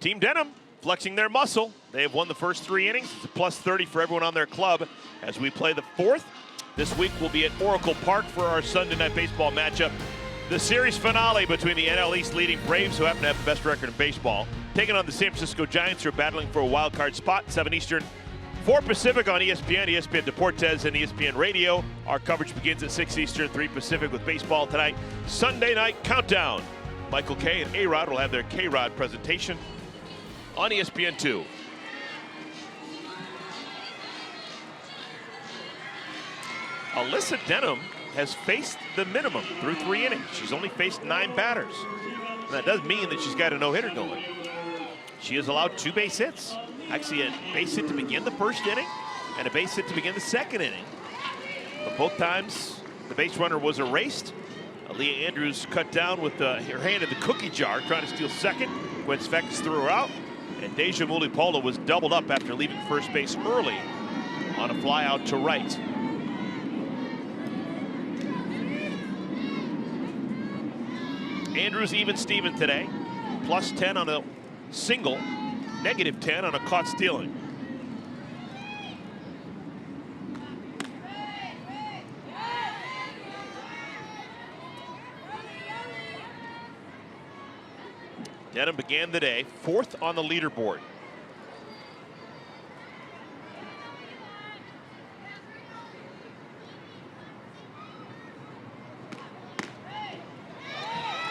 Team Denham flexing their muscle. They have won the first 3 innings. It's a plus 30 for everyone on their club as we play the 4th. This week we'll be at Oracle Park for our Sunday night baseball matchup. The series finale between the NL East leading Braves, who happen to have the best record in baseball, taking on the San Francisco Giants, who are battling for a wild card spot, 7 Eastern, 4 Pacific on ESPN, ESPN Deportes, and ESPN Radio. Our coverage begins at 6 Eastern, 3 Pacific with baseball tonight. Sunday night countdown. Michael K. and A-Rod will have their K-Rod presentation on ESPN2. Alyssa Denham has faced the minimum through 3 innings. She's only faced 9 batters. And that does mean that she's got a no-hitter going. She has allowed 2 base hits. Actually, a base hit to begin the first inning and a base hit to begin the second inning. But both times, the base runner was erased. Aaliyah Andrews cut down with her hand in the cookie jar, trying to steal second. Gwen Svecus threw her out. And Deja Mulipola was doubled up after leaving first base early on a fly out to right. Andrews even Steven today. Plus 10 on a single. Negative 10 on a caught stealing. Denham began the day 4th on the leaderboard.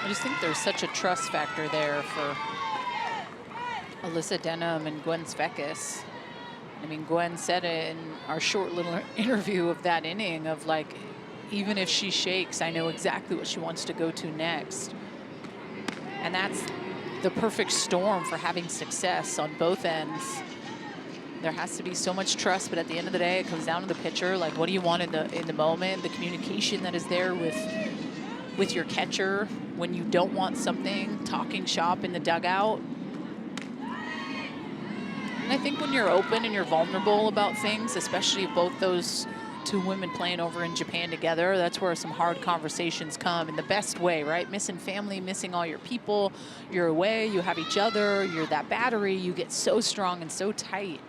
I just think there's such a trust factor there for Alyssa Denham and Gwen Svecus. I mean, Gwen said it in our short little interview of that inning of like, even if she shakes, I know exactly what she wants to go to next. And that's the perfect storm for having success on both ends. There has to be so much trust, but at the end of the day, it comes down to the pitcher. Like, what do you want in the moment? The communication that is there with your catcher when you don't want something, talking shop in the dugout. And I think when you're open and you're vulnerable about things, especially both those 2 women playing over in Japan together, that's where some hard conversations come in the best way, right? Missing family, missing all your people. You're away, you have each other, you're that battery, you get so strong and so tight.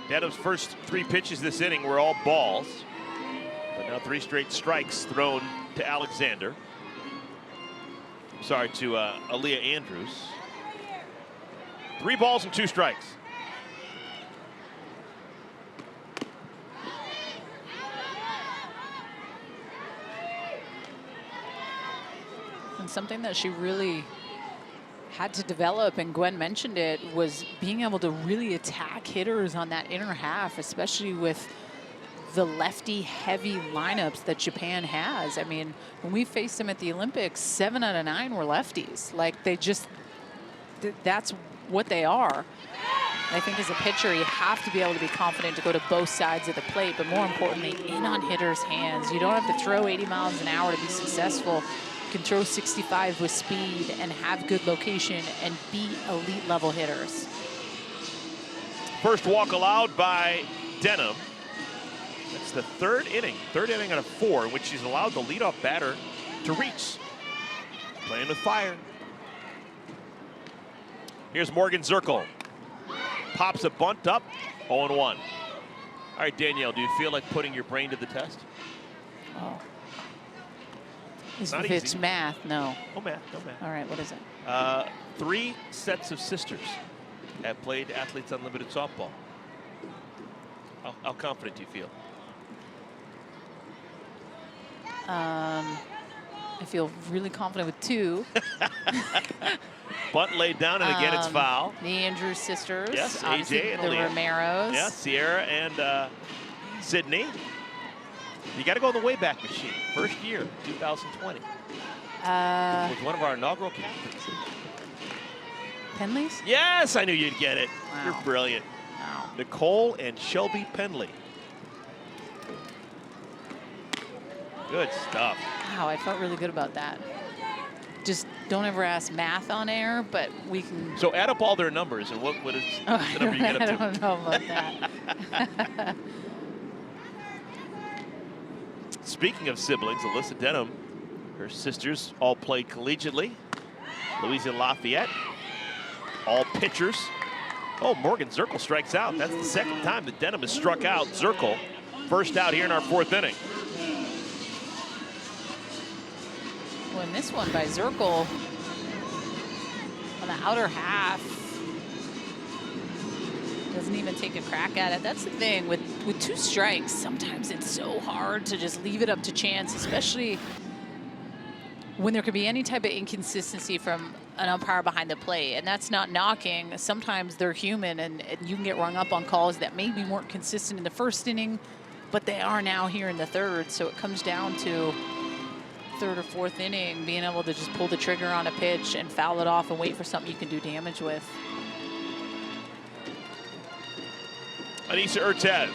Denham's first 3 pitches this inning were all balls. But now 3 straight strikes thrown to Alexander. Sorry, to Aaliyah Andrews. 3 balls and 2 strikes. And something that she really had to develop, and Gwen mentioned it, was being able to really attack hitters on that inner half, especially with the lefty heavy lineups that Japan has. I mean, when we faced them at the Olympics, 7 out of 9 were lefties. Like, they just, that's what they are. I think as a pitcher, you have to be able to be confident to go to both sides of the plate, but more importantly, in on hitters' hands. You don't have to throw 80 miles an hour to be successful. You can throw 65 with speed and have good location and beat elite level hitters. First walk allowed by Denham. That's the 3rd inning out of 4 in which she's allowed the leadoff batter to reach. Playing with fire. Here's Morgan Zirkle. Pops a bunt up, 0-1. All right, Danielle, do you feel like putting your brain to the test? Oh. It's if it's math, no. No math, no math. All right, what is it? 3 sets of sisters have played Athletes Unlimited softball. How confident do you feel? I feel really confident with 2. Bunt laid down, and again it's foul. The Andrews sisters. Yes, obviously AJ and the Aaliyah. Romeros. Yeah, Sierra and Sydney. You got to go in the Wayback Machine. First year, 2020. With one of our inaugural captains. Penley's? Yes, I knew you'd get it. Wow. You're brilliant. Wow. Nicole and Shelby Penley. Good stuff. Wow, I felt really good about that. Just don't ever ask math on air, but we can. So add up all their numbers, and what is the number you get up to? I don't know about that. Speaking of siblings, Alyssa Denham, her sisters all played collegiately. Louisa Lafayette, all pitchers. Oh, Morgan Zirkle strikes out. That's the 2nd time that Denham has struck out. Zirkle, first out here in our 4th inning. in this one by Zirkle on the outer half. Doesn't even take a crack at it. That's the thing with 2 strikes. Sometimes it's so hard to just leave it up to chance, especially when there could be any type of inconsistency from an umpire behind the plate. And that's not knocking. Sometimes they're human, and you can get rung up on calls that maybe weren't consistent in the first inning, but they are now here in the third. So it comes down to third or fourth inning, being able to just pull the trigger on a pitch and foul it off and wait for something you can do damage with. Anissa Urtez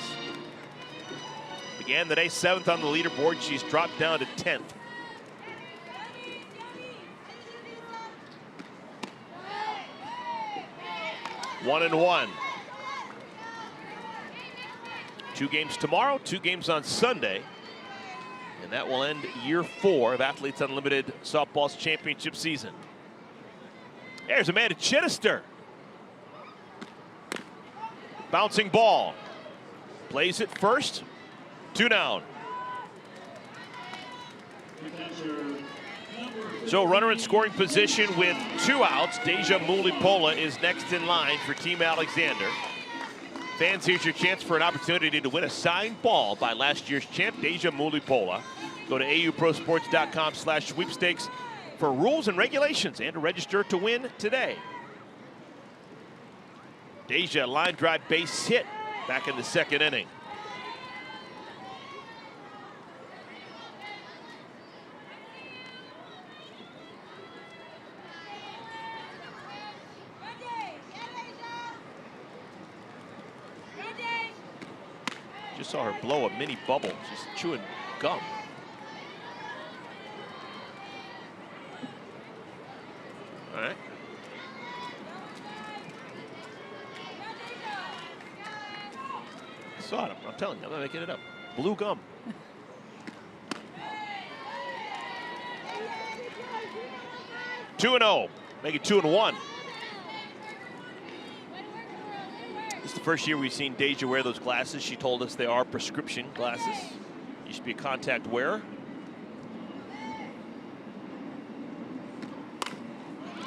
began the day 7th on the leaderboard. She's dropped down to 10th. One and one. 2 games tomorrow, 2 games on Sunday. And that will end year 4 of Athletes Unlimited Softball's championship season. There's Amanda Chittister. Bouncing ball. Plays it first. 2 down. So runner in scoring position with 2 outs. Deja Mulipola is next in line for Team Alexander. Fans, here's your chance for an opportunity to win a signed ball by last year's champ, Deja Mulipola. Go to auprosports.com/sweepstakes for rules and regulations and to register to win today. Deja, line drive base hit back in the 2nd inning. Just saw her blow a mini bubble, just chewing gum. All right. I saw it. I'm telling you, I'm not making it up. Blue gum. Two and 0. Make it 2 and 1. This is the first year we've seen Deja wear those glasses. She told us they are prescription glasses. Used to be a contact wearer.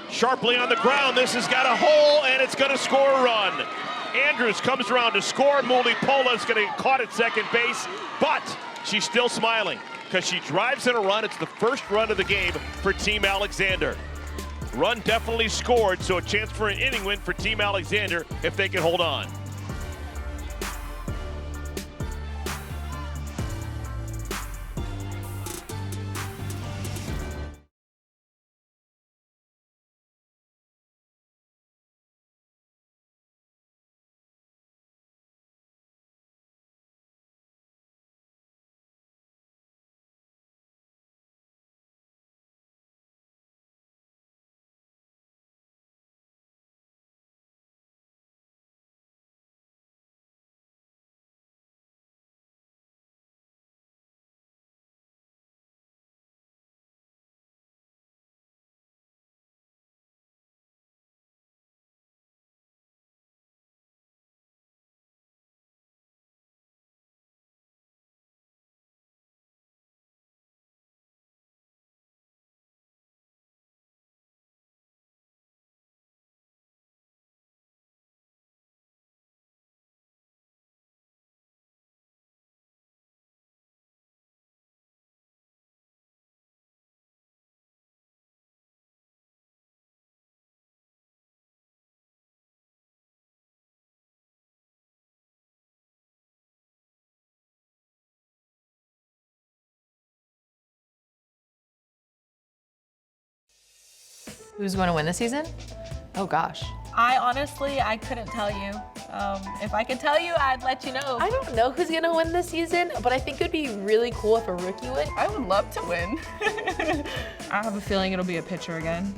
Sharply on the ground. This has got a hole, and it's going to score a run. Andrews comes around to score. Mulipola is going to get caught at second base, but she's still smiling because she drives in a run. It's the first run of the game for Team Alexander. Run definitely scored, so a chance for an inning win for Team Alexander if they can hold on. Who's going to win this season? Oh gosh. I couldn't tell you. If I could tell you, I'd let you know. I don't know who's gonna win this season, but I think it'd be really cool if a rookie would. I would love to win. I have a feeling it'll be a pitcher again.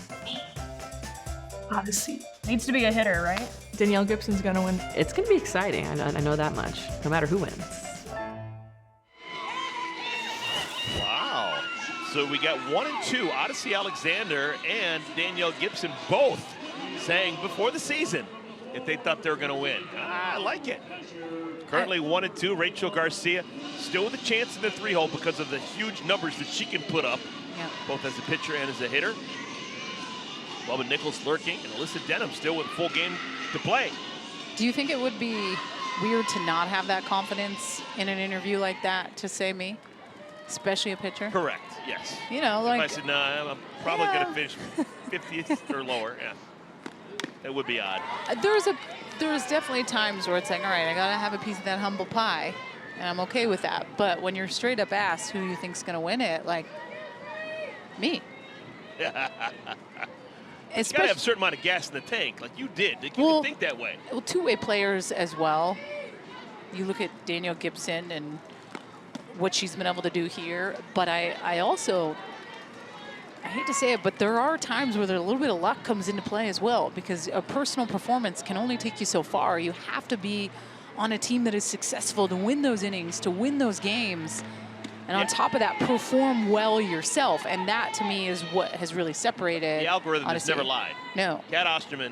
Odyssey. Needs to be a hitter, right? Danielle Gibson's gonna win. It's gonna be exciting, I know that much, no matter who wins. Wow. So we got 1 and 2, Odyssey Alexander and Danielle Gibson both saying before the season if they thought they were going to win. I like it. Currently 1 and 2, Rachel Garcia still with a chance in the 3-hole because of the huge numbers that she can put up. Yeah. both as a pitcher and as a hitter. Bubba Nichols lurking, and Alyssa Denham still with a full game to play. Do you think it would be weird to not have that confidence in an interview like that to say me, especially a pitcher? Correct, yes. You know, like. If I said, no, I'm probably going to finish 50th or lower, yeah. That would be odd. There's definitely times where it's like, all right, I got to have a piece of that humble pie, and I'm okay with that. But when you're straight up asked who you think's going to win it, like, me. You got to have a certain amount of gas in the tank, like you did. You can think that way. Well, two-way players as well. You look at Danielle Gibson and what she's been able to do here. But I also, I hate to say it, but there are times where a little bit of luck comes into play as well, because a personal performance can only take you so far. You have to be on a team that is successful to win those innings, to win those games. And on top of that, perform well yourself. And that, to me, is what has really separated. The algorithm has never lied. No. Kat Osterman,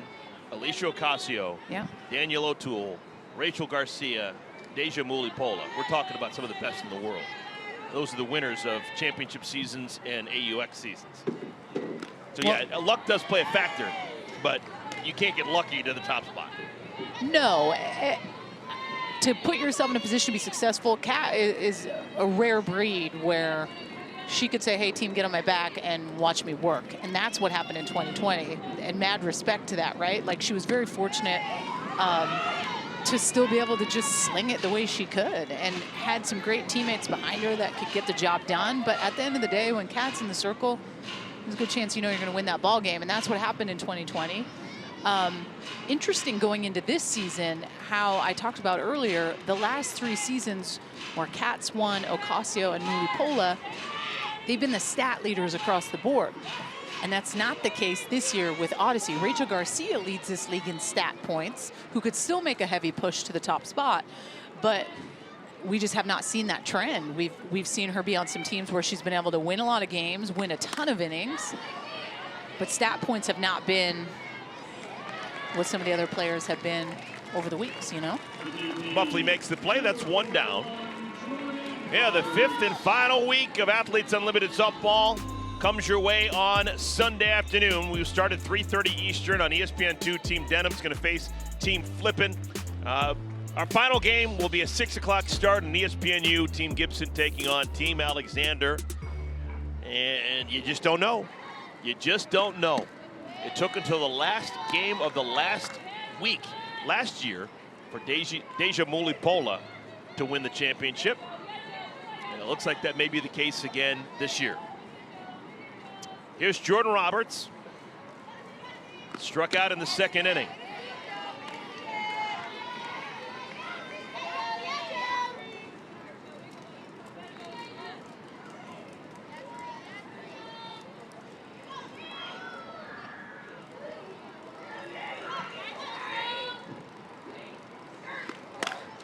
Alicia Ocasio, Danielle O'Toole, Rachel Garcia, Deja Mulipola. We're talking about some of the best in the world. Those are the winners of championship seasons and AUX seasons. So, yeah, luck does play a factor, but you can't get lucky to the top spot. No. To put yourself in a position to be successful, Kat is a rare breed where she could say, hey, team, get on my back and watch me work. And that's what happened in 2020. And mad respect to that, right? Like, she was very fortunate to still be able to just sling it the way she could, and had some great teammates behind her that could get the job done. But at the end of the day, when Kat's in the circle, there's a good chance you know you're going to win that ball game. And that's what happened in 2020. Interesting going into this season, how I talked about earlier, the last 3 seasons where Kat's won, Ocasio and Mulipola, they've been the stat leaders across the board. And that's not the case this year with Odyssey. Rachel Garcia leads this league in stat points, who could still make a heavy push to the top spot. But we just have not seen that trend. We've seen her be on some teams where she's been able to win a lot of games, win a ton of innings, but stat points have not been what some of the other players have been over the weeks, you know? Muffley makes the play. That's 1 down. Yeah, the 5th and final week of Athletes Unlimited Softball comes your way on Sunday afternoon. We start at 3:30 Eastern on ESPN2. Team Denham's going to face Team Flippin. Our final game will be a 6 o'clock start on ESPNU. Team Gibson taking on Team Alexander. And you just don't know. You just don't know. It took until the last game of the last week last year for Deja Mulipola to win the championship. And it looks like that may be the case again this year. Here's Jordan Roberts. Struck out in the 2nd inning.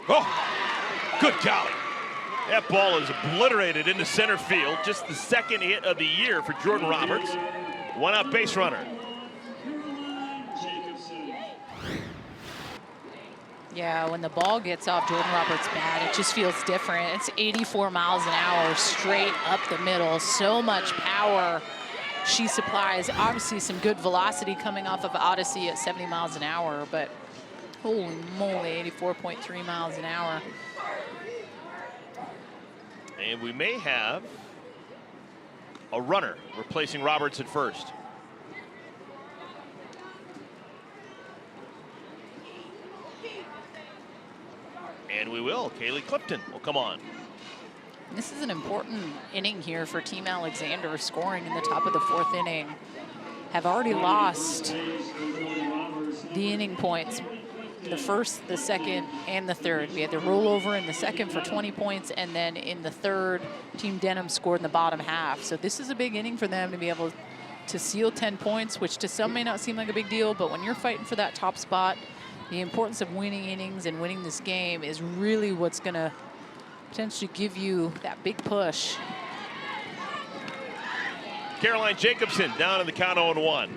Oh, good golly. That ball is obliterated into center field. Just the 2nd hit of the year for Jordan Roberts. 1 out base runner. Yeah, when the ball gets off Jordan Roberts' bat, it just feels different. It's 84 miles an hour straight up the middle. So much power she supplies. Obviously some good velocity coming off of Odyssey at 70 miles an hour, but holy moly, 84.3 miles an hour. And we may have a runner replacing Roberts at first. And we will. Kaylee Clifton will come on. This is an important inning here for Team Alexander, scoring in the top of the 4th inning. Have already lost the inning points, the 1st, the 2nd, and the 3rd. We had the rollover in the 2nd for 20 points, and then in the 3rd, Team Denham scored in the bottom half. So this is a big inning for them to be able to seal 10 points, which to some may not seem like a big deal, but when you're fighting for that top spot, the importance of winning innings and winning this game is really what's going to potentially give you that big push. Caroline Jacobson down in the count 0-1.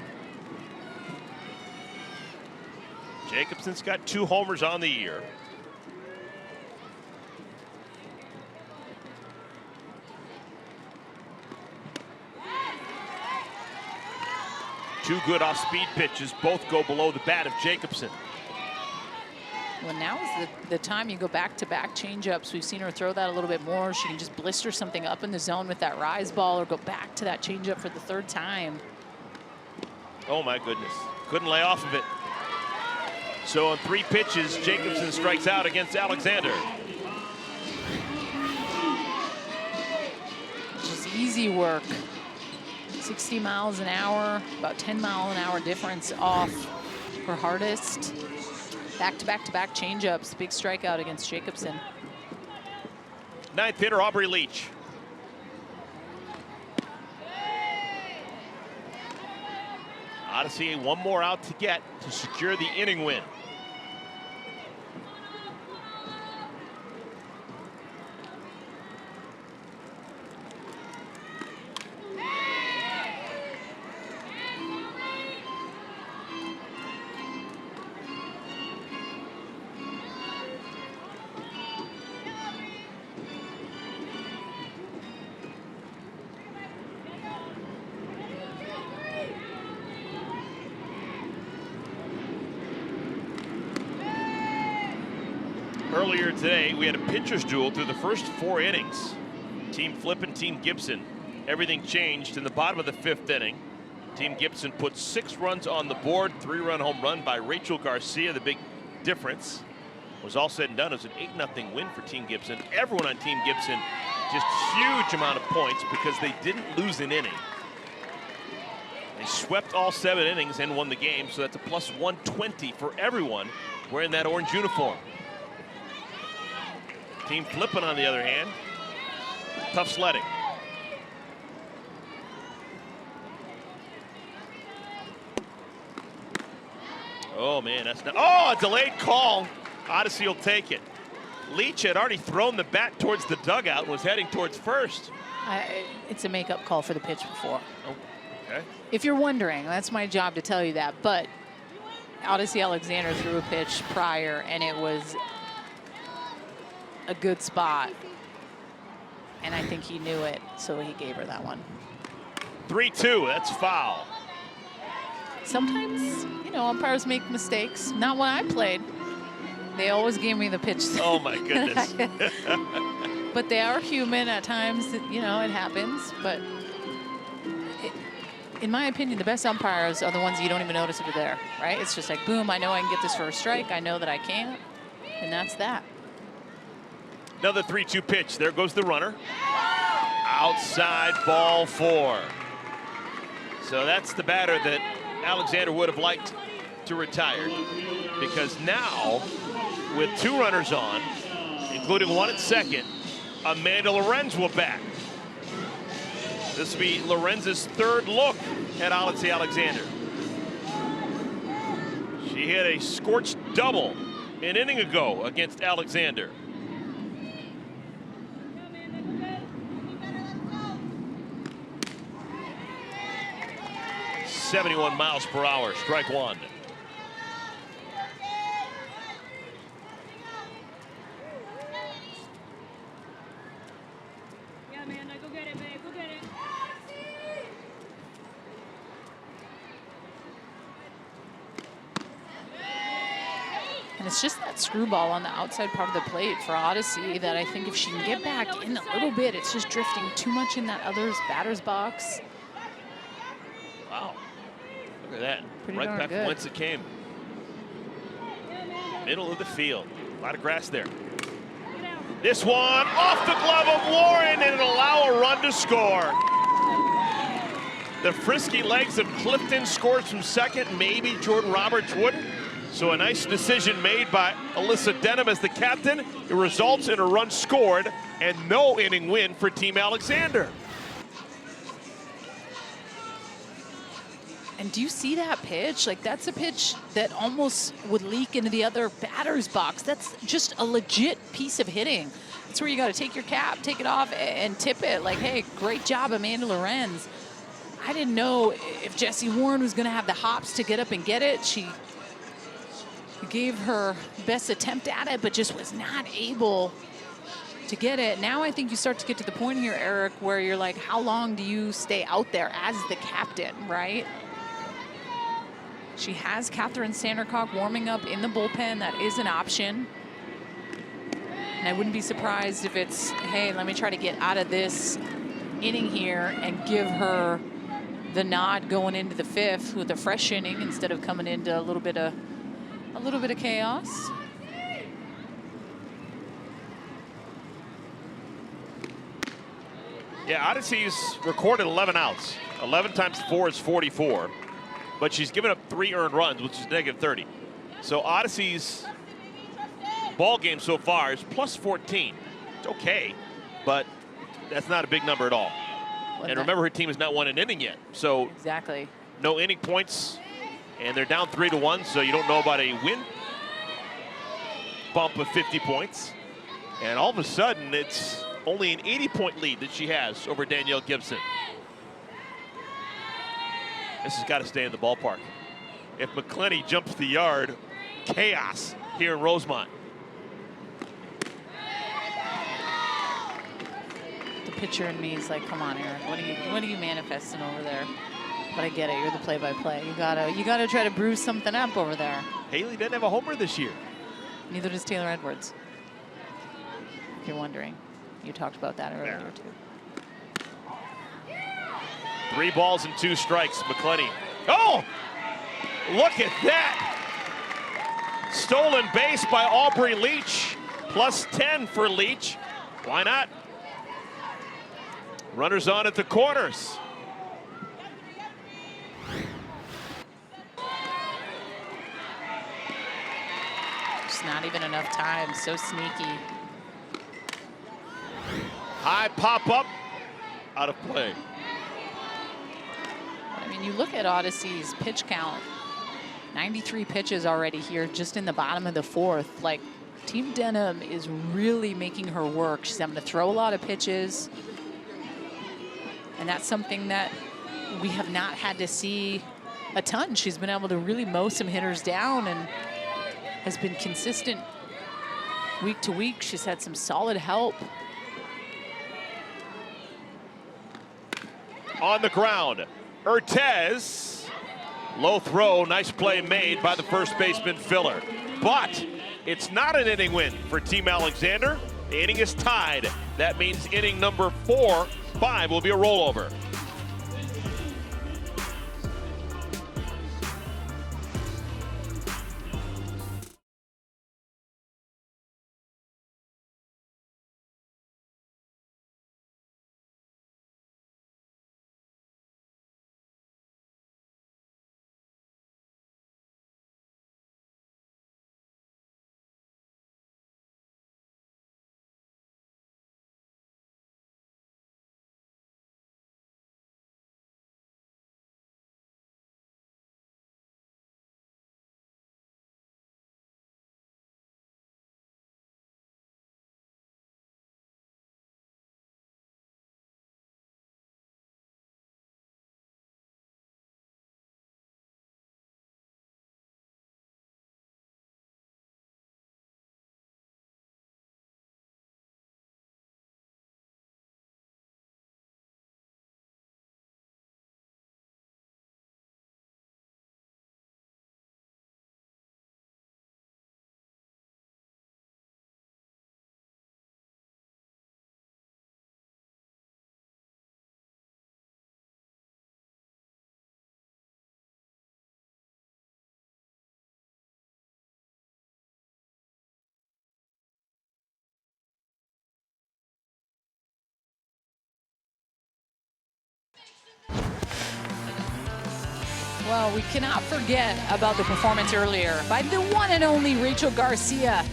Jacobson's got 2 homers on the year. Two good off-speed pitches, both go below the bat of Jacobson. Well, now is the time you go back-to-back changeups. We've seen her throw that a little bit more. She can just blister something up in the zone with that rise ball or go back to that changeup for the third time. Oh my goodness, couldn't lay off of it. So on 3 pitches, Jacobson strikes out against Alexander. Just easy work. 60 miles an hour, about 10-mile-an-hour difference off her hardest. Back-to-back-to-back changeups, big strikeout against Jacobson. 9th hitter, Aubrey Leach. Odyssey, one more out to get to secure the inning win. Earlier today, we had a pitcher's duel through the first 4 innings. Team Flip and Team Gibson. Everything changed in the bottom of the 5th inning. Team Gibson put 6 runs on the board, 3-run home run by Rachel Garcia. The big difference was all said and done. It was an 8-0 win for Team Gibson. Everyone on Team Gibson, just huge amount of points because they didn't lose an inning. They swept all 7 innings and won the game, so that's a plus 120 for everyone wearing that orange uniform. Team Flippin', on the other hand, tough sledding. Oh man, that's not, oh, a delayed call. Odyssey will take it. Leach had already thrown the bat towards the dugout and was heading towards first. It's a makeup call for the pitch before. Oh, okay. If you're wondering, that's my job to tell you that, but Odyssey Alexander threw a pitch prior and it was a good spot, and I think he knew it, so he gave her that one. 3-2, that's foul. Sometimes, you know, umpires make mistakes. Not when I played. They always gave me the pitch. Oh my goodness. But they are human at times, you know, it happens, but in my opinion, the best umpires are the ones you don't even notice if they're there, right? It's just like, boom, I know I can get this for a strike. I know that I can't, and that's that. Another 3-2 pitch. There goes the runner. Outside, ball 4. So that's the batter that Alexander would have liked to retire, because now with 2 runners on, including 1 at second, Amanda Lorenz will bat. This will be Lorenz's 3rd look at Odyssey Alexander. She hit a scorched double an inning ago against Alexander. 71 miles per hour, strike 1. Yeah, man, go get it, babe, go get it. And it's just that screwball on the outside part of the plate for Odyssey that I think if she can get back in a little bit, it's just drifting too much in that batter's box. Wow. Look at that. Pretty right darn back good. from whence it came. Middle of the field. A lot of grass there. This one off the glove of Warren, and it'll allow a run to score. The frisky legs of Clifton scores from second. Maybe Jordan Roberts wouldn't. So a nice decision made by Alyssa Denham as the captain. It results in a run scored and no inning win for Team Alexander. And do you see that pitch? Like, that's a pitch that almost would leak into the other batter's box. That's just a legit piece of hitting. That's where you got to take your cap, take it off, and tip it. Like, hey, great job, Amanda Lorenz. I didn't know if Jessie Warren was going to have the hops to get up and get it. She gave her best attempt at it, but just was not able to get it. Now I think you start to get to the point here, Eric, where you're like, how long do you stay out there as the captain, right? She has Catherine Sandercock warming up in the bullpen. That is an option. And I wouldn't be surprised if it's, hey, let me try to get out of this inning here and give her the nod going into the 5th with a fresh inning instead of coming into a little bit of chaos. Yeah, Odyssey's recorded 11 outs. 11 times 4 is 44. But she's given up 3 earned runs, which is negative 30. So Odyssey's ball game so far is plus 14. It's okay, but that's not a big number at all. And remember, her team has not won an inning yet. So exactly, no inning points, and they're down 3-1, so you don't know about a win bump of 50 points. And all of a sudden, it's only an 80-point lead that she has over Danielle Gibson. This has got to stay in the ballpark. If McClenny jumps the yard, chaos here in Rosemont. The pitcher in me is like, come on, Aaron, what are you manifesting over there? But I get it, you're the play-by-play. You gotta try to brew something up over there. Haley didn't have a homer this year. Neither does Taylor Edwards. If you're wondering, you talked about that earlier too. 3 balls and 2 strikes, McClenny. Oh, look at that. Stolen base by Aubrey Leach. Plus 10 for Leach. Why not? Runners on at the corners. Just not even enough time, so sneaky. High pop up, out of play. I mean, you look at Odyssey's pitch count, 93 pitches already here just in the bottom of the 4th. Like, Team Denham is really making her work. She's having to throw a lot of pitches. And that's something that we have not had to see a ton. She's been able to really mow some hitters down and has been consistent week to week. She's had some solid help. On the ground, Urtez, low throw, nice play made by the first baseman Filler. But it's not an inning win for Team Alexander. The inning is tied. That means inning number 4-5 will be a rollover. Well, we cannot forget about the performance earlier by the one and only Rachel Garcia.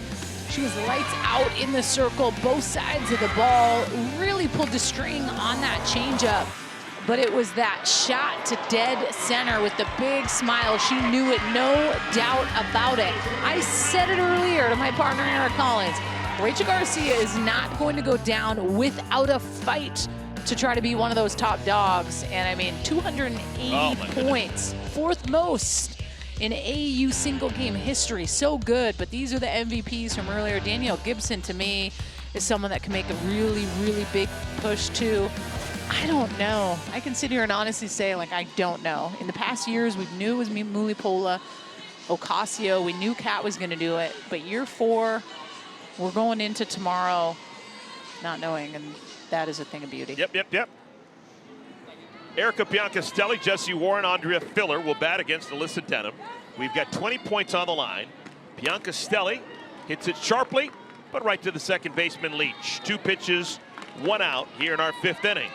She was lights out in the circle, both sides of the ball, really pulled the string on that changeup. But it was that shot to dead center with the big smile. She knew it, no doubt about it. I said it earlier to my partner, Eric Collins. Rachel Garcia is not going to go down without a fight to try to be one of those top dogs. And I mean, 280 points, 4th most in AAU single game history. So good, but these are the MVPs from earlier. Danielle Gibson, to me, is someone that can make a really, really big push too. I don't know. I can sit here and honestly say, like, I don't know. In the past years, we knew it was Mulipola, Ocasio. We knew Kat was going to do it. But year 4, we're going into tomorrow not knowing, and that is a thing of beauty. Yep. Erica Biancastelli, Jesse Warren, Andrea Filler will bat against Alyssa Denham. We've got 20 points on the line. Biancastelli hits it sharply, but right to the second baseman Leach. 2 pitches, 1 out here in our 5th inning.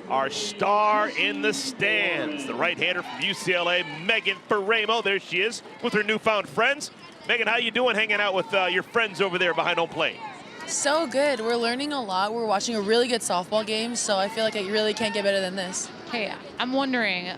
Our star in the stands, the right-hander from UCLA, Megan Faraimo. There she is with her newfound friends. Megan, how you doing hanging out with your friends over there behind home plate? So good. We're learning a lot. We're watching a really good softball game, so I feel like I really can't get better than this. Hey, I'm wondering,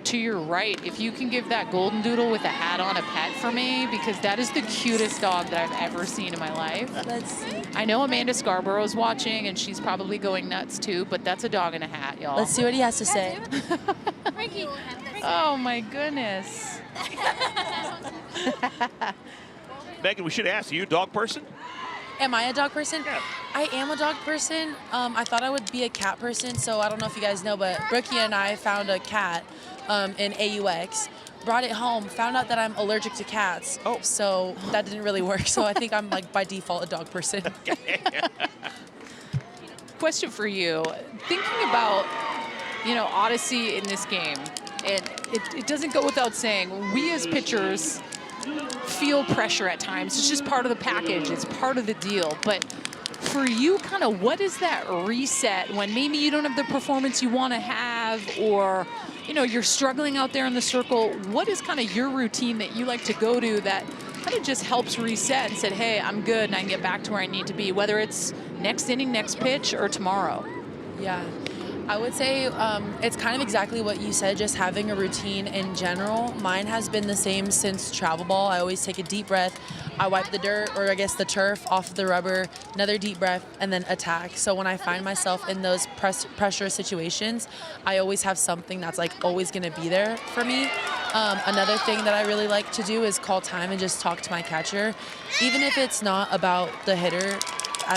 to your right, if you can give that golden doodle with a hat on a pet for me, because that is the cutest dog that I've ever seen in my life. Let's see. I know Amanda Scarborough's watching, and she's probably going nuts too, but that's a dog in a hat, y'all. Let's see what he has to say. Oh my goodness. Megan, we should ask, are you a dog person? Am I a dog person? Yeah. I am a dog person. I thought I would be a cat person, so I don't know if you guys know, but Brookie and I found a cat in AUX, brought it home, found out that I'm allergic to cats. Oh. So that didn't really work. So I think I'm like by default a dog person. Question for you. Thinking about, Odyssey in this game, and it doesn't go without saying, we as pitchers feel pressure at times. It's just part of the package. It's part of the deal. But for you, kind of what is that reset when maybe you don't have the performance you want to have, or, you're struggling out there in the circle? What is kind of your routine that you like to go to that kind of just helps reset and said, hey, I'm good and I can get back to where I need to be, whether it's next inning, next pitch, or tomorrow? Yeah. I would say it's kind of exactly what you said, just having a routine in general. Mine has been the same since travel ball. I always take a deep breath. I wipe the dirt, or I guess the turf, off the rubber, another deep breath, and then attack. So when I find myself in those pressure situations, I always have something that's like always going to be there for me. Another thing that I really like to do is call time and just talk to my catcher. Even if it's not about the hitter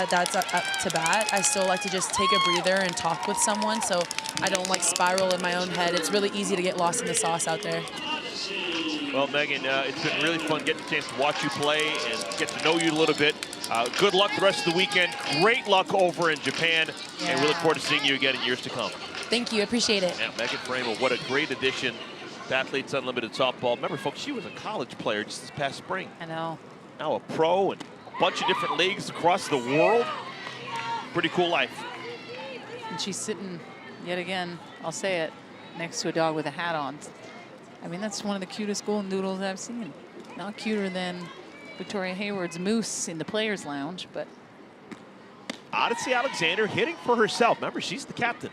that's up to bat, I still like to just take a breather and talk with someone so I don't like spiral in my own head. It's really easy to get lost in the sauce out there. Well, Megan, it's been really fun getting a chance to watch you play and get to know you a little bit. Good luck the rest of the weekend. Great luck over in Japan, and we look forward to seeing you again in years to come. Thank you, appreciate it. Yeah, Megan Faraimo, what a great addition to Athletes Unlimited Softball. Remember, folks, she was a college player just this past spring. I know. Now a pro and a bunch of different leagues across the world. Pretty cool life. And she's sitting, yet again, I'll say it, next to a dog with a hat on. I mean, that's one of the cutest golden doodles I've seen. Not cuter than Victoria Hayward's Moose in the Players Lounge, but. Odyssey Alexander hitting for herself. Remember, she's the captain.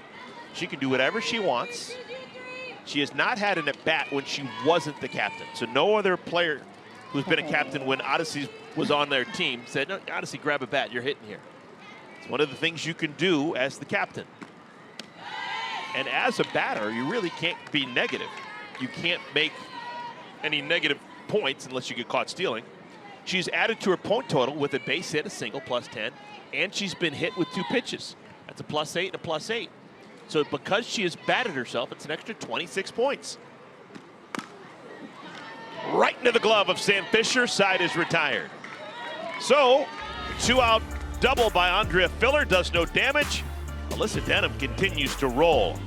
She can do whatever she wants. She has not had an at-bat when she wasn't the captain. So no other player who's been a captain when Odyssey was on their team said, no, Odyssey, grab a bat, you're hitting here. It's one of the things you can do as the captain. And as a batter, you really can't be negative. You can't make any negative points unless you get caught stealing. She's added to her point total with a base hit, a single, +10, and she's been hit with 2 pitches. That's a +8 and a +8. So because she has batted herself, it's an extra 26 points. Right into the glove of Sam Fisher. Side is retired. So, 2-out double by Andrea Filler does no damage. Alyssa Denham continues to roll.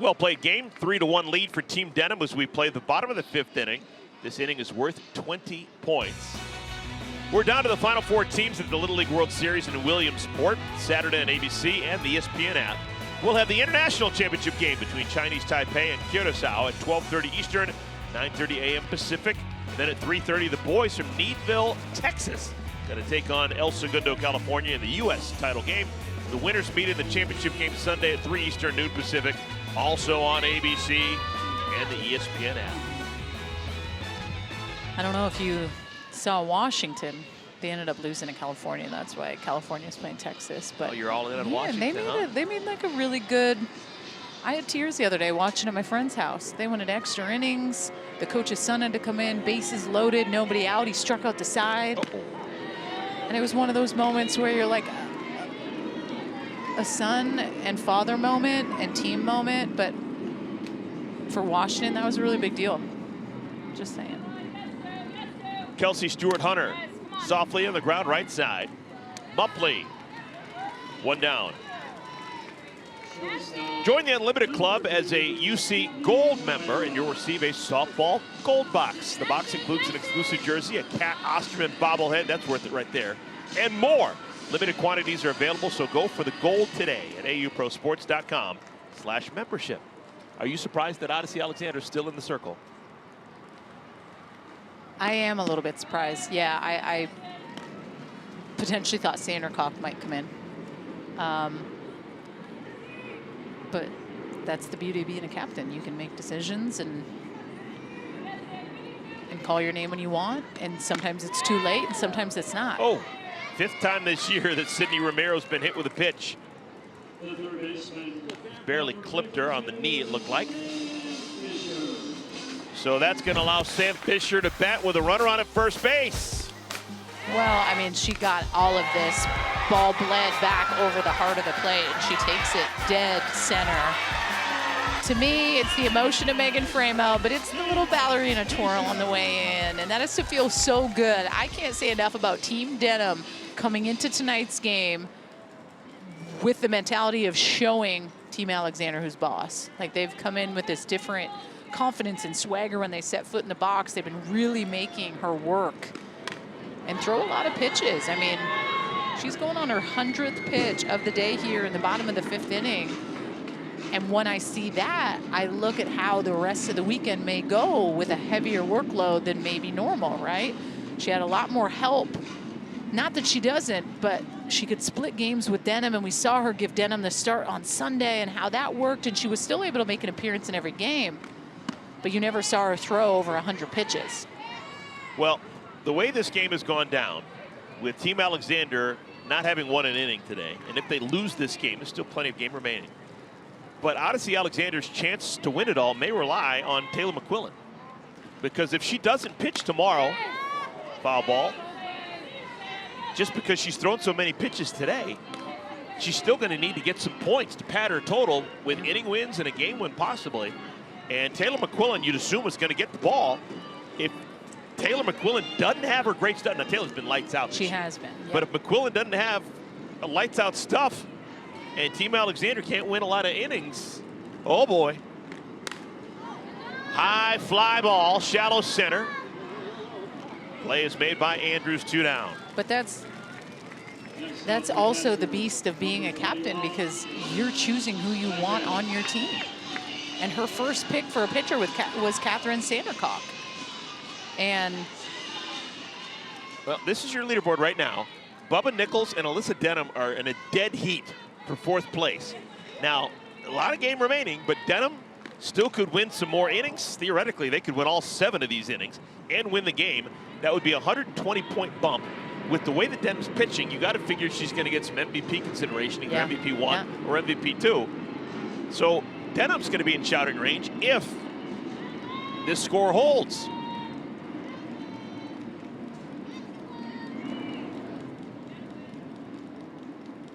Well played game. 3-1 lead for Team Denham as we play the bottom of the 5th inning. This inning is worth 20 points. We're down to the final 4 teams of the Little League World Series in Williamsport, Saturday on ABC and the ESPN app. We'll have the International Championship game between Chinese Taipei and Curacao at 12:30 Eastern, 9:30 a.m. Pacific. Then at 3:30, the boys from Needville, Texas, going to take on El Segundo, California in the U.S. title game. The winners meet in the championship game Sunday at 3 Eastern, noon Pacific, also on ABC and the ESPN app. I don't know if you saw Washington. They ended up losing to California. That's why California's playing Texas. But you're all in on yeah, Washington, they made like a really good. I had tears the other day watching at my friend's house. They wanted extra innings. The coach's son had to come in, bases loaded, nobody out. He struck out the side. And it was one of those moments where you're like a son and father moment and team moment. But for Washington, that was a really big deal. Just saying. Kelsey Stewart-Hunter softly on the ground right side. Mupley, 1 down. Join the Unlimited Club as a UC Gold member and you'll receive a softball gold box. The box includes an exclusive jersey, a Cat Osterman bobblehead, that's worth it right there, and more. Limited quantities are available, so go for the gold today at auprosports.com/membership. Are you surprised that Odyssey Alexander is still in the circle? I am a little bit surprised. Yeah, I potentially thought Sandercock might come in. But that's the beauty of being a captain. You can make decisions and call your name when you want, and sometimes it's too late, and sometimes it's not. Oh, 5th time this year that Sidney Romero's been hit with a pitch. Barely clipped her on the knee, it looked like. So that's going to allow Sam Fisher to bat with a runner on at first base. Well, I mean, she got all of this. Ball bled back over the heart of the plate, and she takes it dead center. To me, it's the emotion of Megan Faraimo, but it's the little ballerina twirl on the way in, and that is to feel so good. I can't say enough about Team Denham coming into tonight's game with the mentality of showing Team Alexander who's boss. Like, they've come in with this different confidence and swagger when they set foot in the box. They've been really making her work and throw a lot of pitches. I mean, she's going on her 100th pitch of the day here in the bottom of the 5th inning. And when I see that, I look at how the rest of the weekend may go with a heavier workload than maybe normal, right? She had a lot more help. Not that she doesn't, but she could split games with Denham, and we saw her give Denham the start on Sunday and how that worked, and she was still able to make an appearance in every game. But you never saw her throw over 100 pitches. Well, the way this game has gone down, with Team Alexander not having won an inning today, and if they lose this game, there's still plenty of game remaining. But Odyssey Alexander's chance to win it all may rely on Taylor McQuillan. Because if she doesn't pitch tomorrow, foul ball, just because she's thrown so many pitches today, she's still going to need to get some points to pad her total with inning wins and a game win possibly. And Taylor McQuillan, you'd assume, is going to get the ball. If Taylor McQuillan doesn't have her great stuff, now Taylor's been lights out. She has been. Yep. But if McQuillan doesn't have a lights out stuff and Team Alexander can't win a lot of innings, oh boy. High fly ball, shallow center. Play is made by Andrews, 2 down. But that's also the beast of being a captain, because you're choosing who you want on your team. And her first pick for a pitcher was Catherine Sandercock. And well, this is your leaderboard right now. Bubba Nichols and Alyssa Denham are in a dead heat for 4th place. Now, a lot of game remaining, but Denham still could win some more innings. Theoretically, they could win all 7 of these innings and win the game. That would be a 120-point bump. With the way that Denham's pitching, you got to figure she's going to get some MVP consideration, either MVP 1 or MVP 2. So Denham's going to be in shouting range if this score holds.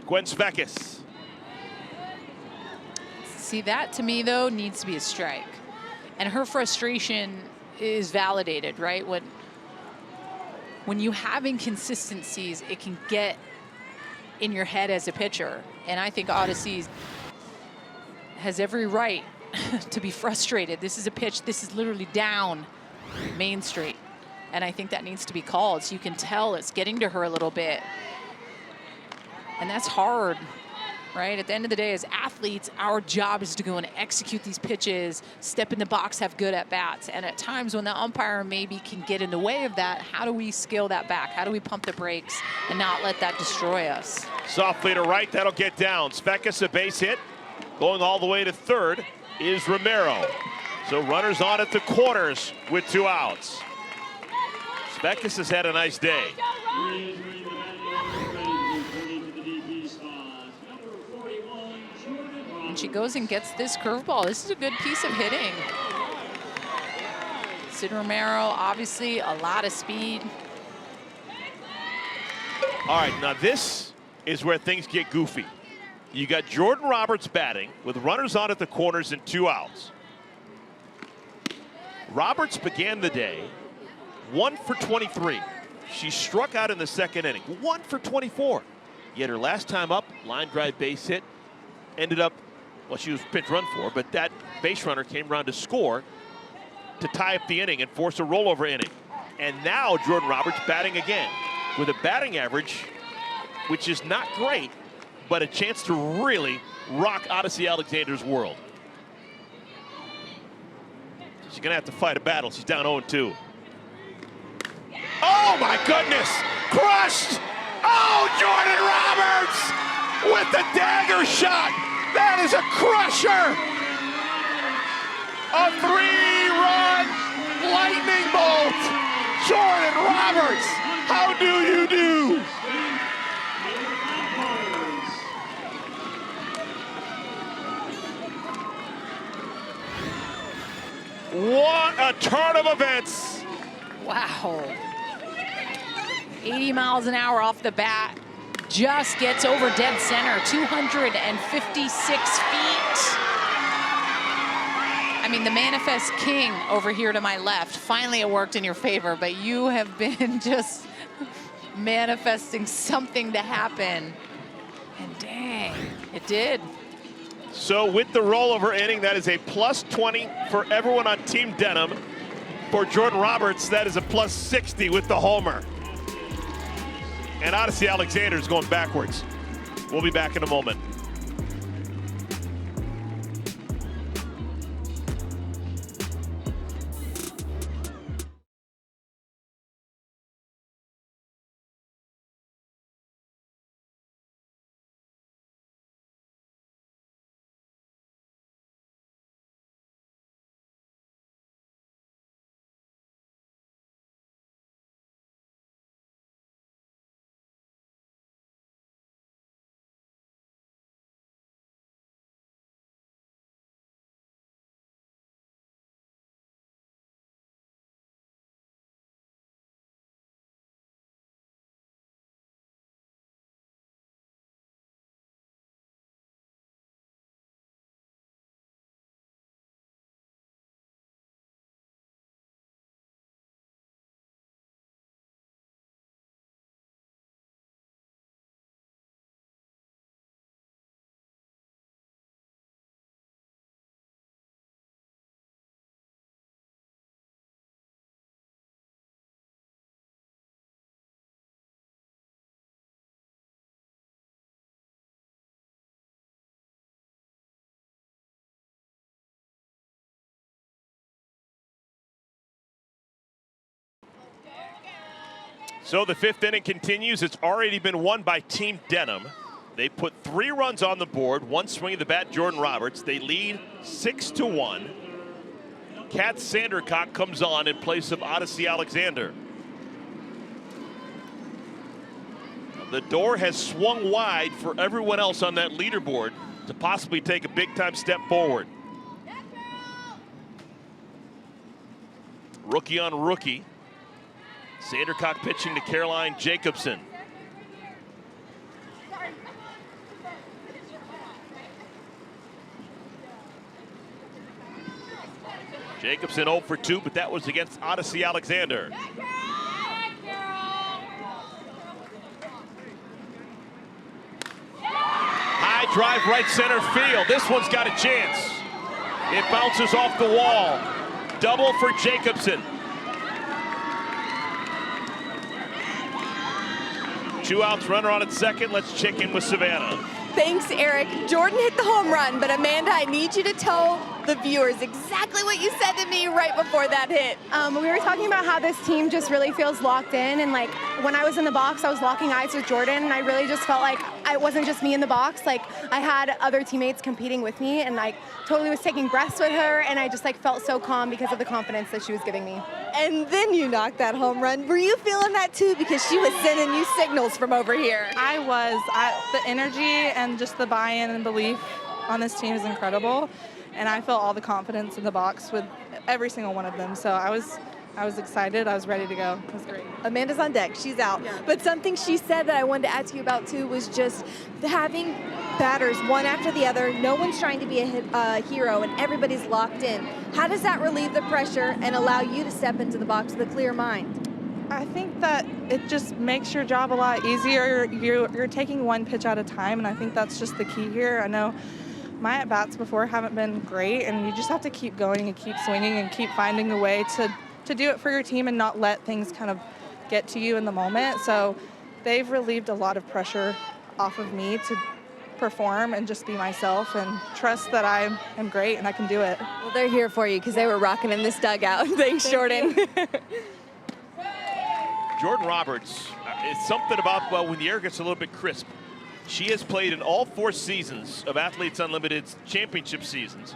Gwen Svecus. see, that to me, though, needs to be a strike. And her frustration is validated, right? When you have inconsistencies, it can get in your head as a pitcher. And I think Odyssey has every right to be frustrated. This is a pitch, this is literally down Main Street. And I think that needs to be called. So you can tell it's getting to her a little bit. And that's hard, right? At the end of the day, as athletes, our job is to go and execute these pitches, step in the box, have good at-bats. And at times when the umpire maybe can get in the way of that, how do we scale that back? How do we pump the brakes and not let that destroy us? Softly to right, that'll get down. Svecus, a base hit. Going all the way to third is Romero. So runners on at the corners with 2 outs. Svecus has had a nice day. And she goes and gets this curveball. This is a good piece of hitting. Sid Romero, obviously a lot of speed. All right, now this is where things get goofy. You got Jordan Roberts batting with runners on at the corners and 2 outs. Roberts began the day 1 for 23. She struck out in the second inning, 1 for 24. Yet her last time up, line drive base hit, ended up, well, she was pinch run for, but that base runner came around to score to tie up the inning and force a rollover inning. And now Jordan Roberts batting again with a batting average, which is not great, but a chance to really rock Odyssey Alexander's world. She's gonna have to fight a battle. She's down 0-2. Oh my goodness, crushed! Oh, Jordan Roberts with the dagger shot. That is a crusher. A 3-run lightning bolt. Jordan Roberts, how do you do? What a turn of events. Wow. 80 miles an hour off the bat. Just gets over dead center, 256 feet. I mean, the manifest king over here to my left. Finally, it worked in your favor, but you have been just manifesting something to happen. And dang, it did. So with the rollover inning, that is a +20 for everyone on Team Denham. For Jordan Roberts, that is a +60 with the homer. And Odyssey Alexander is going backwards. We'll be back in a moment. So the 5th inning continues. It's already been won by Team Denham. They put 3 runs on the board, 1 swing of the bat, Jordan Roberts. They lead 6-1. Kat Sandercock comes on in place of Odyssey Alexander. The door has swung wide for everyone else on that leaderboard to possibly take a big-time step forward. Rookie on rookie. Sandercock pitching to Caroline Jacobson. Jacobson 0 for 2, but that was against Odyssey Alexander. High drive right center field. This one's got a chance. It bounces off the wall. Double for Jacobson. 2 outs, runner on at second. Let's check in with Savannah. Thanks, Eric. Jordan hit the home run, but Amanda, I need you to tell the viewers exactly what you said to me right before that hit. We were talking about how this team just really feels locked in, and like when I was in the box, I was locking eyes with Jordan, and I really just felt like it wasn't just me in the box. Like I had other teammates competing with me, and like totally was taking breaths with her, and I just like felt so calm because of the confidence that she was giving me. And then you knocked that home run. Were you feeling that too? Because she was sending you signals from over here. I was. The energy and just the buy-in and belief on this team is incredible. And I felt all the confidence in the box with every single one of them. So I was excited. I was ready to go. It was great. Amanda's on deck. She's out. Yeah. But something she said that I wanted to ask you about too was just having batters one after the other. No one's trying to be a hero, and everybody's locked in. How does that relieve the pressure and allow you to step into the box with a clear mind? I think that it just makes your job a lot easier. You're taking one pitch at a time, and I think that's just the key here. I know my at-bats before haven't been great, and you just have to keep going and keep swinging and keep finding a way to do it for your team and not let things kind of get to you in the moment. So they've relieved a lot of pressure off of me to perform and just be myself and trust that I am great and I can do it. Well, they're here for you because they were rocking in this dugout. Thanks, Jordan. Jordan Roberts, it's something about, well, when the air gets a little bit crisp. She has played in all 4 seasons of Athletes Unlimited's championship seasons.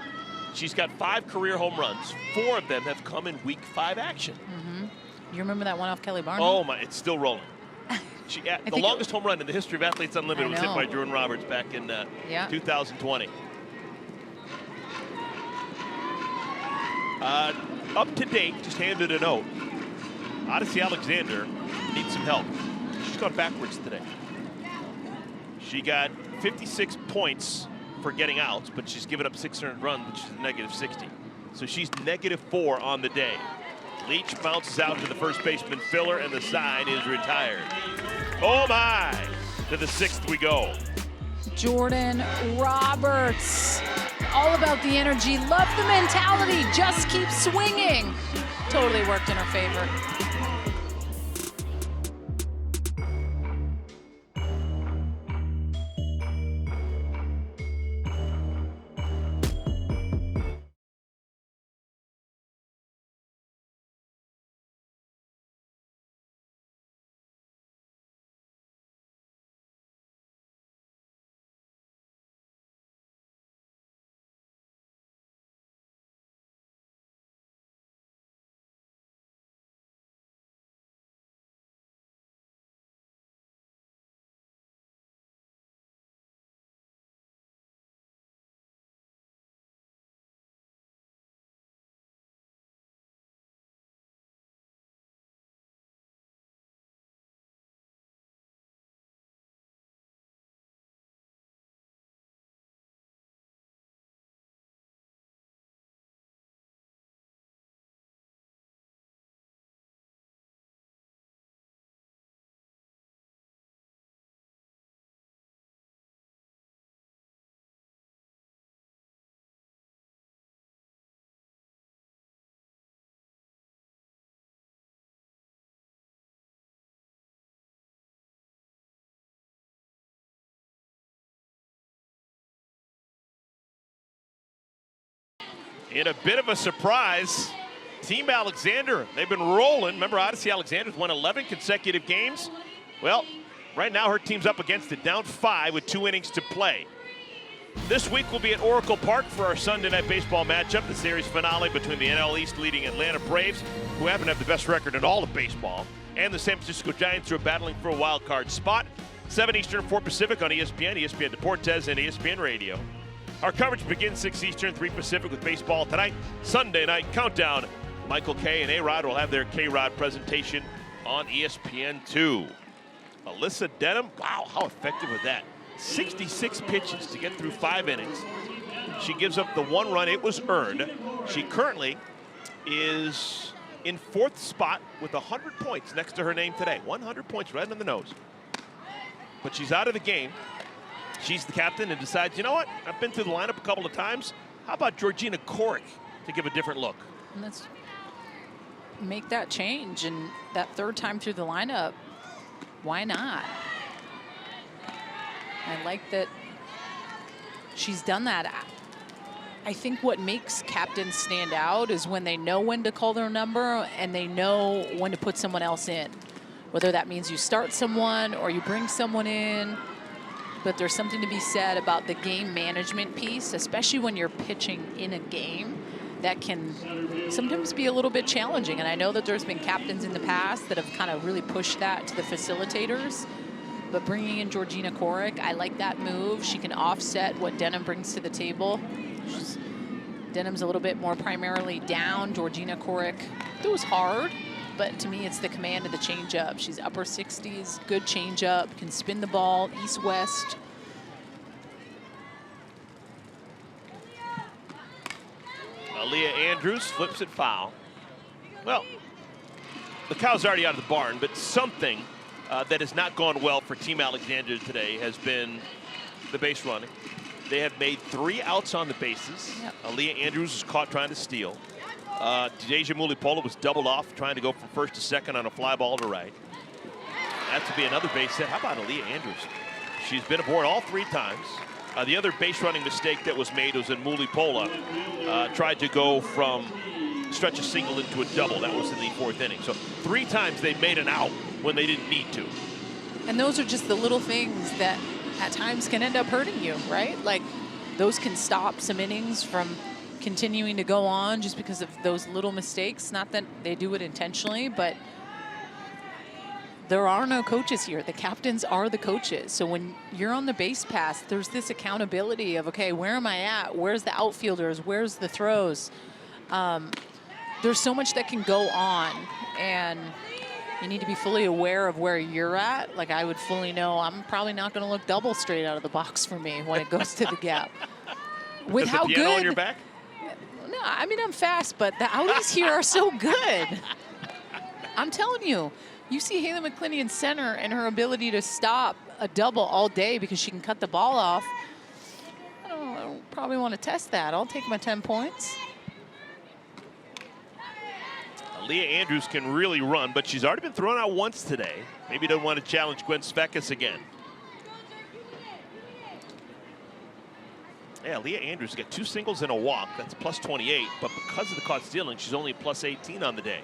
She's got 5 career home runs. 4 of them have come in Week 5 action. Mm-hmm. You remember that one off Kelly Barnum? Oh my, it's still rolling. The longest home run in the history of Athletes Unlimited was hit by Jordan Roberts back in 2020. Up to date, just handed a note. Odyssey Alexander needs some help. She's gone backwards today. She got 56 points for getting outs, but she's given up 600 runs, which is -60. So she's -4 on the day. Leach bounces out to the first baseman Filler, and the side is retired. Oh my! To the 6th we go. Jordan Roberts. All about the energy. Love the mentality. Just keep swinging. Totally worked in her favor. In a bit of a surprise, Team Alexander, they've been rolling. Remember, Odyssey Alexander's won 11 consecutive games. Well, right now her team's up against it, down 5 with 2 innings to play. This week we'll be at Oracle Park for our Sunday Night Baseball matchup, the series finale between the NL East leading Atlanta Braves, who happen to have the best record in all of baseball, and the San Francisco Giants, who are battling for a wild card spot. 7 Eastern, 4 Pacific on ESPN, ESPN Deportes, and ESPN Radio. Our coverage begins 6 Eastern, 3 Pacific with baseball tonight. Sunday Night Countdown. Michael K. and A-Rod will have their K-Rod presentation on ESPN2. Alyssa Denham, wow, how effective was that? 66 pitches to get through 5 innings. She gives up the 1 run. It was earned. She currently is in 4th spot with 100 points next to her name today. 100 points right on the nose. But she's out of the game. She's the captain and decides, you know what? I've been through the lineup a couple of times. How How about Georgina Korick to give a different look? And let's make that change. And that third time through the lineup, why not? I like that she's done that. I think what makes captains stand out is when they know when to call their number and they know when to put someone else in. Whether that means you start someone or you bring someone in. But there's something to be said about the game management piece, especially when you're pitching in a game, that can sometimes be a little bit challenging. And I know that there's been captains in the past that have kind of really pushed that to the facilitators. But bringing in Georgina Korick, I like that move. She can offset what Denham brings to the table. Denham's a little bit more primarily down. Georgina Korick throws hard, but to me, it's the command of the changeup. She's upper 60s, good changeup, can spin the ball east-west. Aaliyah Andrews flips it foul. Well, the cow's already out of the barn, but something that has not gone well for Team Alexandria today has been the base running. They have made 3 outs on the bases. Yep. Aaliyah Andrews was caught trying to steal. Deja Mulipola was doubled off, trying to go from first to second on a fly ball to right. That to be another base hit. How about Aaliyah Andrews? She's been aboard all 3 times. The other base running mistake that was made was in Mulipola. Tried to go from stretch a single into a double. That was in the 4th inning. So 3 times they made an out when they didn't need to. And those are just the little things that at times can end up hurting you, right? Like those can stop some innings from continuing to go on just because of those little mistakes. Not that they do it intentionally, but there are no coaches here. The captains are the coaches. So when you're on the base pass, there's this accountability of, okay, where am I at? Where's the outfielders? Where's the throws? There's so much that can go on, and you need to be fully aware of where you're at. Like I would fully know I'm probably not going to look double straight out of the box for me when it goes to the gap. With how the piano good on your back? No, I mean, I'm fast, but the outies here are so good. I'm telling you, you see Haley McClinney in center and her ability to stop a double all day because she can cut the ball off. I don't probably want to test that. I'll take my 10 points. Aaliyah Andrews can really run, but she's already been thrown out once today. Maybe doesn't want to challenge Gwen Svecus again. Yeah, Leah Andrews got 2 singles and a walk. That's plus 28, but because of the caught stealing, she's only plus 18 on the day.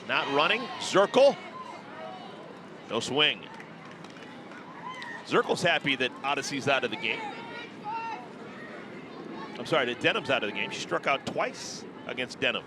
Not running, Zirkle. No swing. Zirkle's happy that Odyssey's out of the game. I'm sorry, that Denham's out of the game. She struck out twice against Denham.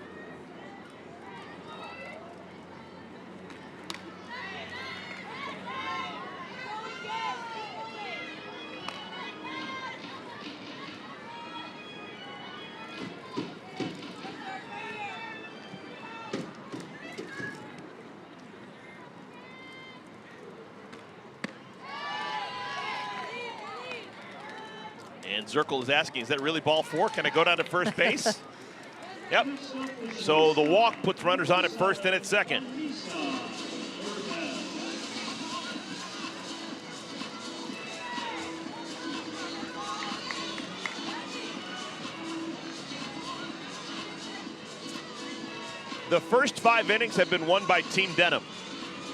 And Zirkle is asking, is that really ball 4? Can I go down to first base? Yep. So the walk puts runners on at first and at second. The first 5 innings have been won by Team Denham.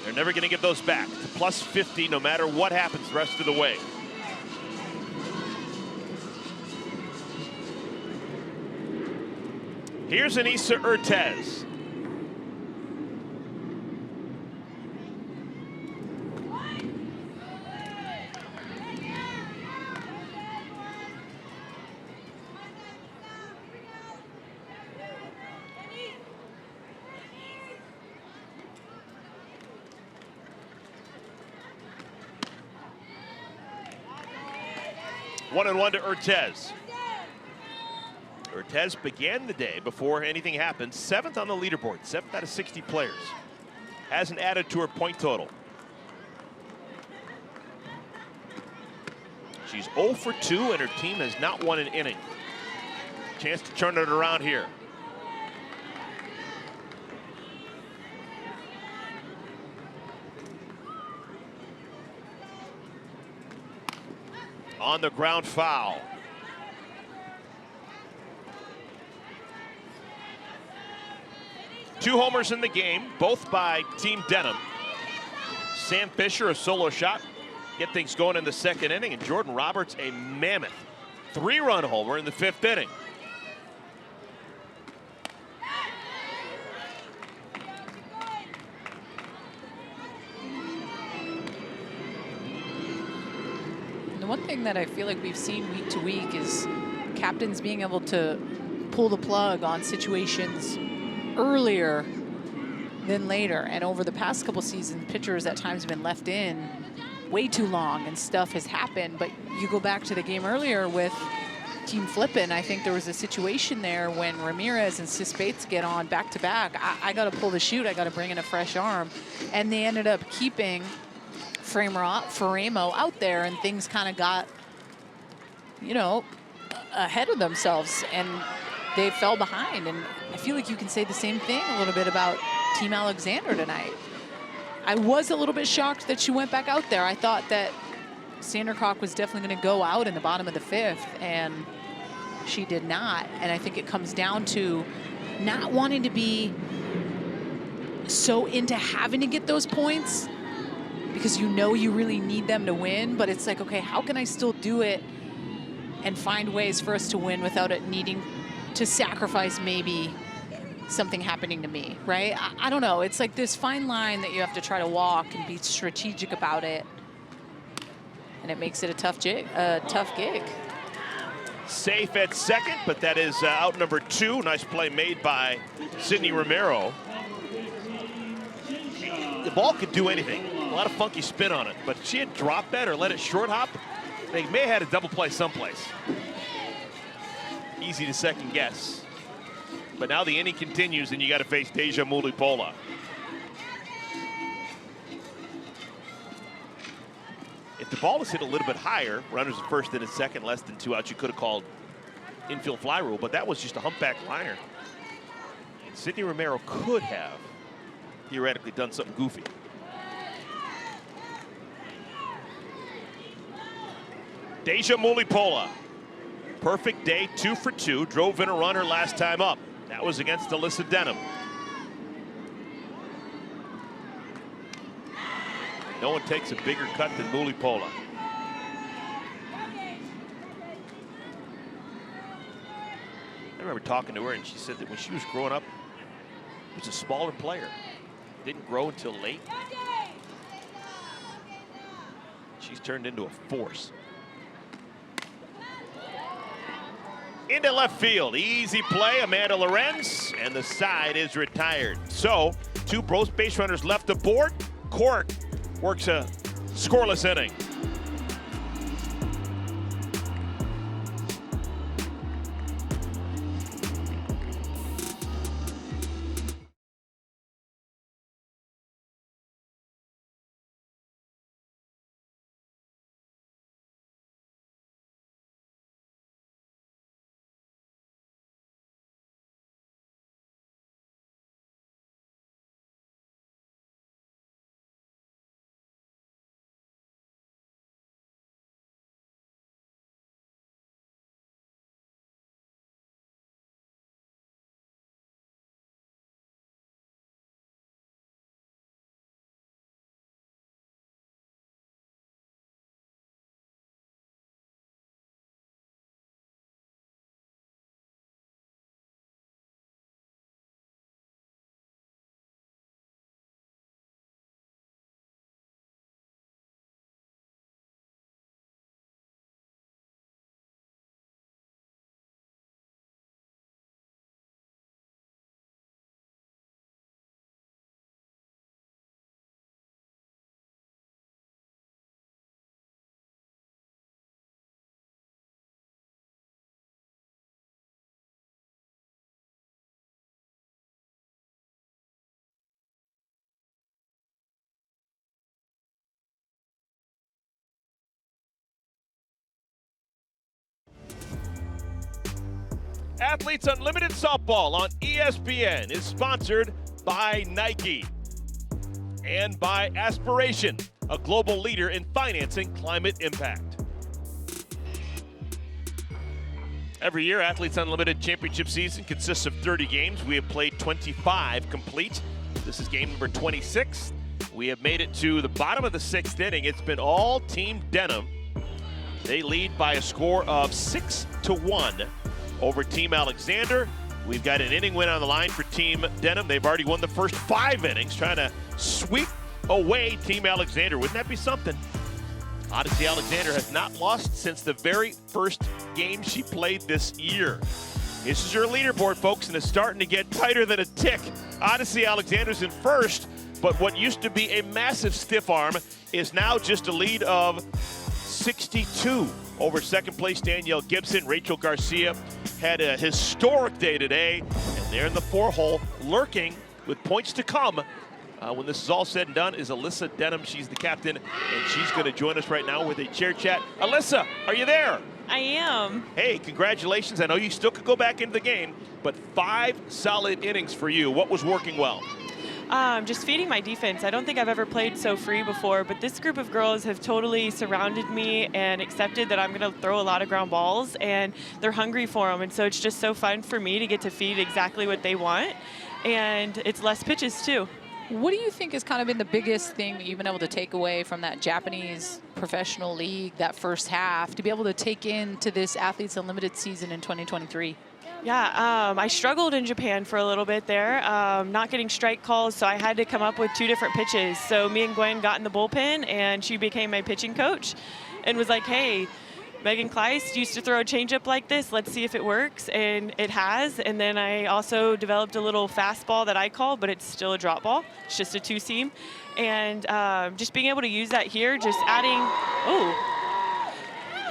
They're never going to give those back. It's plus 50 no matter what happens the rest of the way. Here's Anissa Urtez. One and one to Urtez. Urtez began the day before anything happened 7th on the leaderboard, 7th out of 60 players. Hasn't added to her point total. She's 0 for 2 and her team has not won an inning. Chance to turn it around here. On the ground foul. 2 homers in the game, both by Team Denham. Sam Fisher, a solo shot, get things going in the 2nd inning, and Jordan Roberts, a mammoth 3-run homer in the 5th inning. The one thing that I feel like we've seen week to week is captains being able to pull the plug on situations earlier than later. And over the past couple seasons, pitchers at times have been left in way too long and stuff has happened. But you go back to the game earlier with Team Flippin', I think there was a situation there when Ramirez and Sis Bates get on back to back. I got to pull the chute, I got to bring in a fresh arm. And they ended up keeping Faraimo out there, and things kind of got, you know, ahead of themselves, and they fell behind. And I feel like you can say the same thing a little bit about Team Alexander tonight. I was a little bit shocked that she went back out there. I thought that Sandercock was definitely going to go out in the bottom of the 5th, and she did not. And I think it comes down to not wanting to be so into having to get those points, because you know you really need them to win, but it's like, okay, how can I still do it and find ways for us to win without it needing to sacrifice maybe something happening to me, right? I don't know. It's like this fine line that you have to try to walk and be strategic about it, and it makes it a tough gig. Safe at 2nd, but that is out number 2. Nice play made by Sydney Romero. The ball could do anything. A lot of funky spin on it, but if she had dropped that or let it short hop, they may have had a double play someplace. Easy to second guess. But now the inning continues, and you got to face Deja Mulipola. If the ball was hit a little bit higher, runners at 1st and at 2nd, less than 2 outs, you could have called infield fly rule, but that was just a humpback liner. And Sydney Romero could have theoretically done something goofy. Deja Mulipola, perfect day, 2 for 2, drove in a runner last time up. That was against Alyssa Denham. No one takes a bigger cut than Mulipola. I remember talking to her, and she said that when she was growing up, she was a smaller player. Didn't grow until late. She's turned into a force. Into left field, easy play, Amanda Lorenz, and the side is retired. So, 2 base runners left aboard. Cork works a scoreless inning. Athletes Unlimited Softball on ESPN is sponsored by Nike and by Aspiration, a global leader in financing climate impact. Every year, Athletes Unlimited Championship season consists of 30 games. We have played 25 complete. This is game number 26. We have made it to the bottom of the 6th inning. It's been all Team Denham. They lead by a score of 6-1 over Team Alexander. We've got an inning win on the line for Team Denham. They've already won the first 5 innings, trying to sweep away Team Alexander. Wouldn't that be something? Odyssey Alexander has not lost since the very first game she played this year. This is your leaderboard, folks, and it's starting to get tighter than a tick. Odyssey Alexander's in first, but what used to be a massive stiff arm is now just a lead of 62 over second place Danielle Gibson. Rachel Garcia had a historic day today, and there in the 4-hole, lurking with points to come. When this is all said and done, is Alyssa Denham. She's the captain, and she's going to join us right now with a chair chat. Alyssa, are you there? I am. Hey, congratulations. I know you still could go back into the game, but 5 solid innings for you. What was working well? Just feeding my defense. I don't think I've ever played so free before, but this group of girls have totally surrounded me and accepted that I'm going to throw a lot of ground balls, and they're hungry for them. And so it's just so fun for me to get to feed exactly what they want, and it's less pitches too. What do you think has kind of been the biggest thing that you've been able to take away from that Japanese professional league, that first half, to be able to take into this Athletes Unlimited season in 2023? Yeah, I struggled in Japan for a little bit there, not getting strike calls, so I had to come up with 2 different pitches. So me and Gwen got in the bullpen, and she became my pitching coach and was like, hey, Megan Kleist used to throw a changeup like this. Let's see if it works, and it has. And then I also developed a little fastball that I call, but it's still a drop ball. It's just a 2-seam. And just being able to use that here, just adding,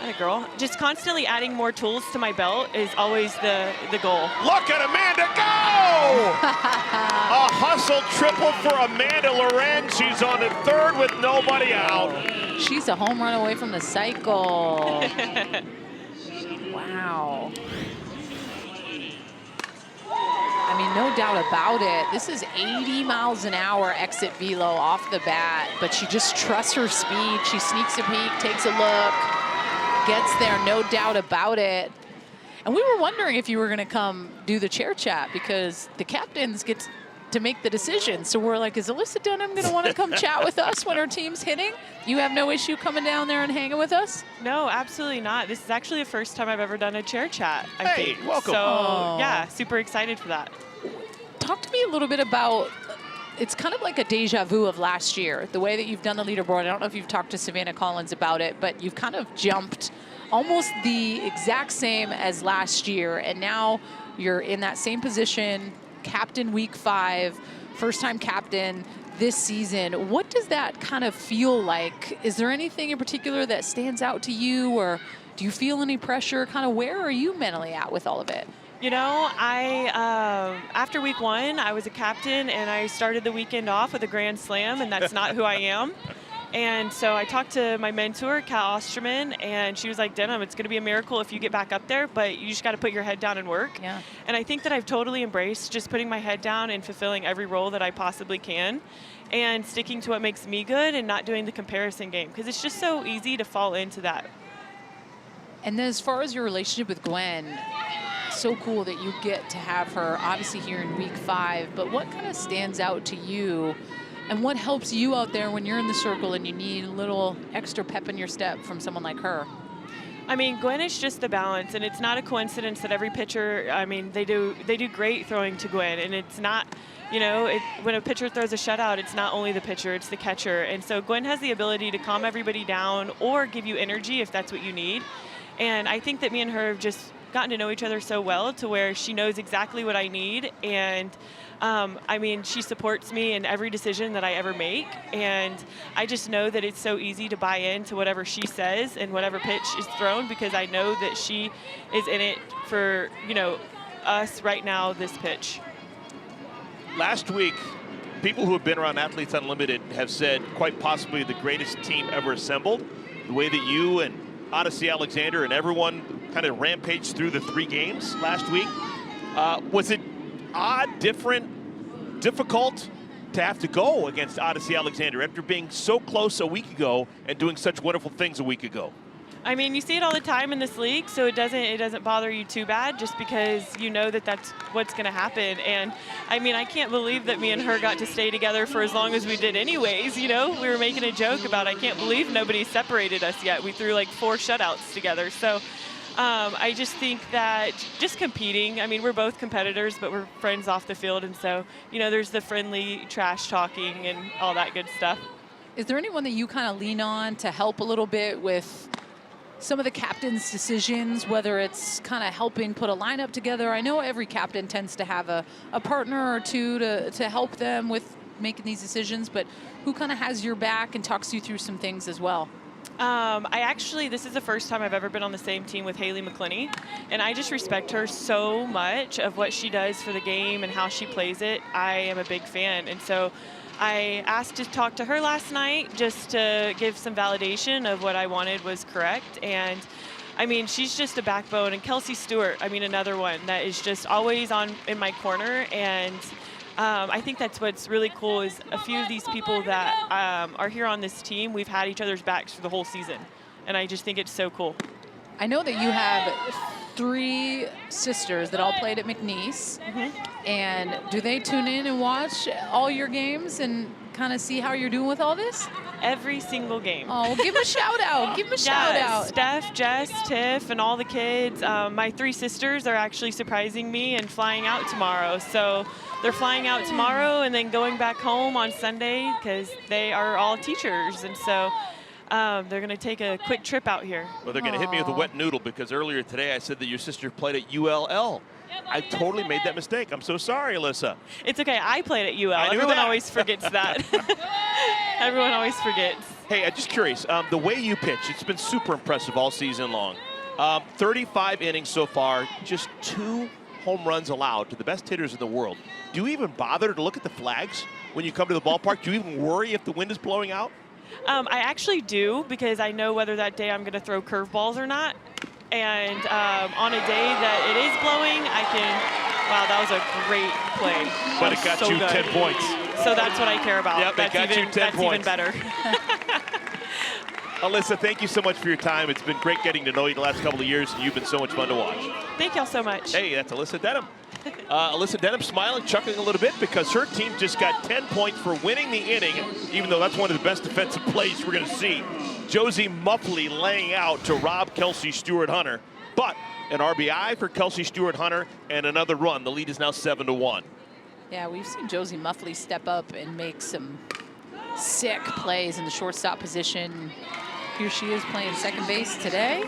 atta girl, just constantly adding more tools to my belt is always the goal. Look at Amanda go! A hustle triple for Amanda Loren. She's on the 3rd with nobody out. She's a home run away from the cycle. Wow. I mean, no doubt about it. This is 80 miles an hour exit velo off the bat, but she just trusts her speed. She sneaks a peek, takes a look, gets there, no doubt about it. And we were wondering if you were going to come do the chair chat, because the captains get to make the decision. So we're like, is Alyssa Denham going to want to come chat with us when her team's hitting? You have no issue coming down there and hanging with us? No, absolutely not. This is actually the first time I've ever done a chair chat, I think. Welcome. So, yeah, super excited for that. Talk to me a little bit about, it's kind of like a deja vu of last year, the way that you've done the leaderboard. I don't know if you've talked to Savannah Collins about it, but you've kind of jumped almost the exact same as last year, and now you're in that same position, captain week 5, first-time captain this season. What does that kind of feel like? Is there anything in particular that stands out to you, or do you feel any pressure? Kind of where are you mentally at with all of it? You know, after week 1, I was a captain, and I started the weekend off with a grand slam, and that's not who I am. And so I talked to my mentor, Kat Osterman, and she was like, Denham, it's going to be a miracle if you get back up there, but you just got to put your head down and work. Yeah. And I think that I've totally embraced just putting my head down and fulfilling every role that I possibly can, and sticking to what makes me good and not doing the comparison game, because it's just so easy to fall into that. And then as far as your relationship with Gwen, so cool that you get to have her obviously here in week 5, but what kind of stands out to you, and what helps you out there when you're in the circle and you need a little extra pep in your step from someone like her? I mean, Gwen is just the balance, and it's not a coincidence that every pitcher, I mean, they do great throwing to Gwen, and it's not, you know, when a pitcher throws a shutout, it's not only the pitcher, it's the catcher. And so Gwen has the ability to calm everybody down or give you energy if that's what you need. And I think that me and her have just gotten to know each other so well to where she knows exactly what I need. And I mean, she supports me in every decision that I ever make. And I just know that it's so easy to buy into whatever she says and whatever pitch is thrown, because I know that she is in it for, you know, us right now, this pitch. Last week, people who have been around Athletes Unlimited have said quite possibly the greatest team ever assembled. The way that you and Odyssey Alexander and everyone kind of rampaged through the 3 games last week. Was it odd, different, difficult to have to go against Odyssey Alexander after being so close a week ago and doing such wonderful things a week ago? I mean, you see it all the time in this league, so it doesn't bother you too bad, just because you know that that's what's going to happen. And I mean, I can't believe that me and her got to stay together for as long as we did anyways. You know, we were making a joke about, I can't believe nobody separated us yet. We threw like 4 shutouts together. So I just think that just competing, I mean, we're both competitors, but we're friends off the field. And so, you know, there's the friendly trash talking and all that good stuff. Is there anyone that you kind of lean on to help a little bit with some of the captain's decisions, whether it's kind of helping put a lineup together? I know every captain tends to have a partner or two to help them with making these decisions, but who kind of has your back and talks you through some things as well? This is the first time I've ever been on the same team with Haley McClinney, and I just respect her so much of what she does for the game and how she plays it. I am a big fan, and so I asked to talk to her last night just to give some validation of what I wanted was correct. And I mean, she's just a backbone. And Kelsey Stewart, I mean, another one that is just always in my corner. And I think that's what's really cool is a few of these people that are here on this team, we've had each other's backs for the whole season. And I just think it's so cool. I know that you have 3 sisters that all played at McNeese. And do they tune in and watch all your games and kind of see how you're doing with all this? Every single game. Oh, well, give them a shout out. Give them a shout out. Steph, Jess, Tiff, and all the kids. My 3 sisters are actually surprising me and flying out tomorrow. So they're flying out tomorrow and then going back home on Sunday because they are all teachers. And so they're going to take a quick trip out here. Well, they're going to hit me with a wet noodle because earlier today I said that your sister played at ULL. I totally made that mistake. I'm so sorry, Alyssa. It's okay. I played at UL. Everyone always forgets that. Everyone always forgets. Hey, I'm just curious. The way you pitch, it's been super impressive all season long. 35 innings so far, just 2 home runs allowed to the best hitters in the world. Do you even bother to look at the flags when you come to the ballpark? Do you even worry if the wind is blowing out? I actually do, because I know whether that day I'm going to throw curveballs or not. And on a day that it is blowing, I can, wow, that was a great play. But it got you 10 points. So that's what I care about. Yep, that's got you 10 points. Even better. Alyssa, thank you so much for your time. It's been great getting to know you the last couple of years, and you've been so much fun to watch. Thank y'all so much. Hey, that's Alyssa Denham. Alyssa Denham smiling, chuckling a little bit because her team just got 10 points for winning the inning, even though that's one of the best defensive plays we're going to see. Josie Muffley laying out to rob Kelsey Stewart-Hunter, but an RBI for Kelsey Stewart-Hunter and another run. The lead is now 7-1. Yeah, we've seen Josie Muffley step up and make some sick plays in the shortstop position. Here she is playing second base today.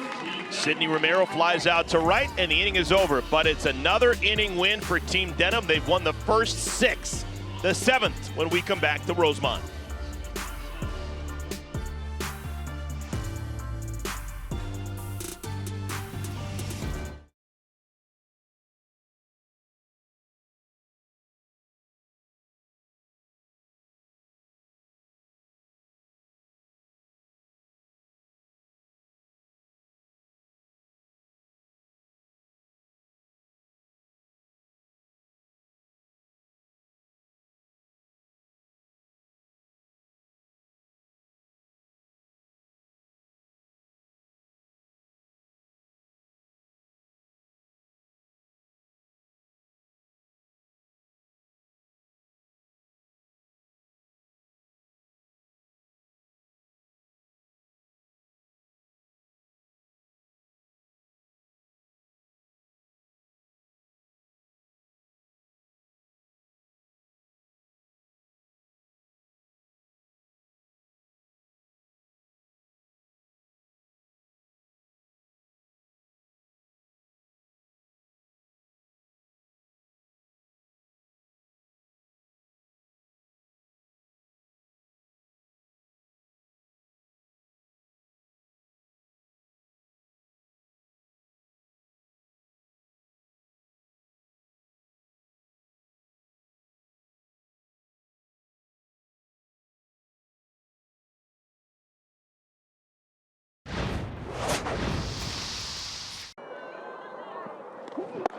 Sydney Romero flies out to right, and the inning is over. But it's another inning win for Team Denham. They've won the first 6. The 7th when we come back to Rosemont.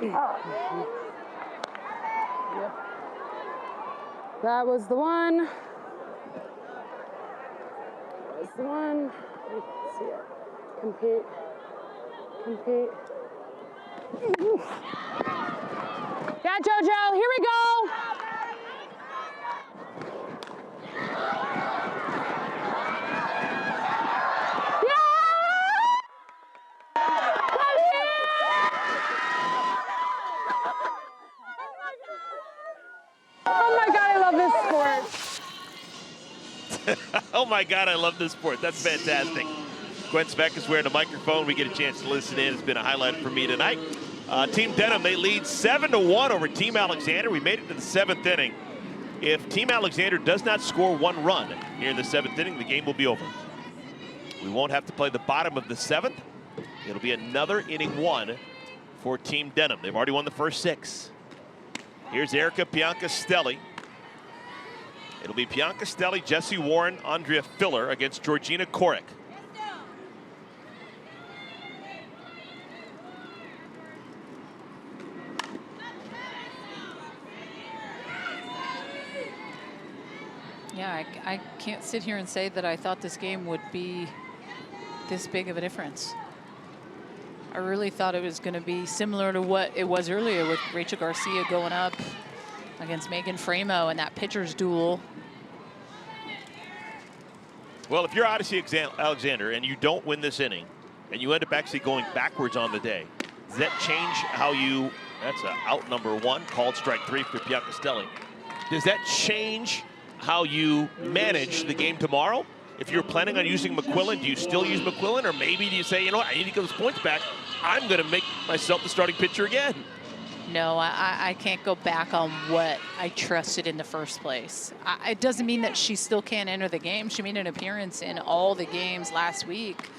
Yep. That was the one. That was the one. You can see it. Compete. Compete. Yeah, JoJo, here we go. Oh my God, I love this sport. Oh my God, I love this sport. That's fantastic. Gwen Svecus wearing a microphone. We get a chance to listen in. It's been a highlight for me tonight. Team Denham, they lead 7-1 over Team Alexander. We made it to the 7th inning. If Team Alexander does not score 1 run here in the 7th inning, the game will be over. We won't have to play the bottom of the 7th. It'll be another inning 1 for Team Denham. They've already won the first 6. Here's Erica Piancastelli. It'll be Piancastelli, Jessie Warren, Andrea Filler against Georgina Korek. Yeah, I can't sit here and say that I thought this game would be this big of a difference. I really thought it was going to be similar to what it was earlier with Rachel Garcia going up against Megan Faraimo and that pitcher's duel. Well, if you're Odyssey Alexander and you don't win this inning and you end up actually going backwards on the day, does that change how you, that's out number 1, called strike 3 for Piancastelli. Does that change how you manage the game tomorrow? If you're planning on using McQuillan, do you still use McQuillan? Or maybe do you say, you know what, I need to get those points back. I'm going to make myself the starting pitcher again. No, I can't go back on what I trusted in the first place. It doesn't mean that she still can't enter the game. She made an appearance in all the games last week.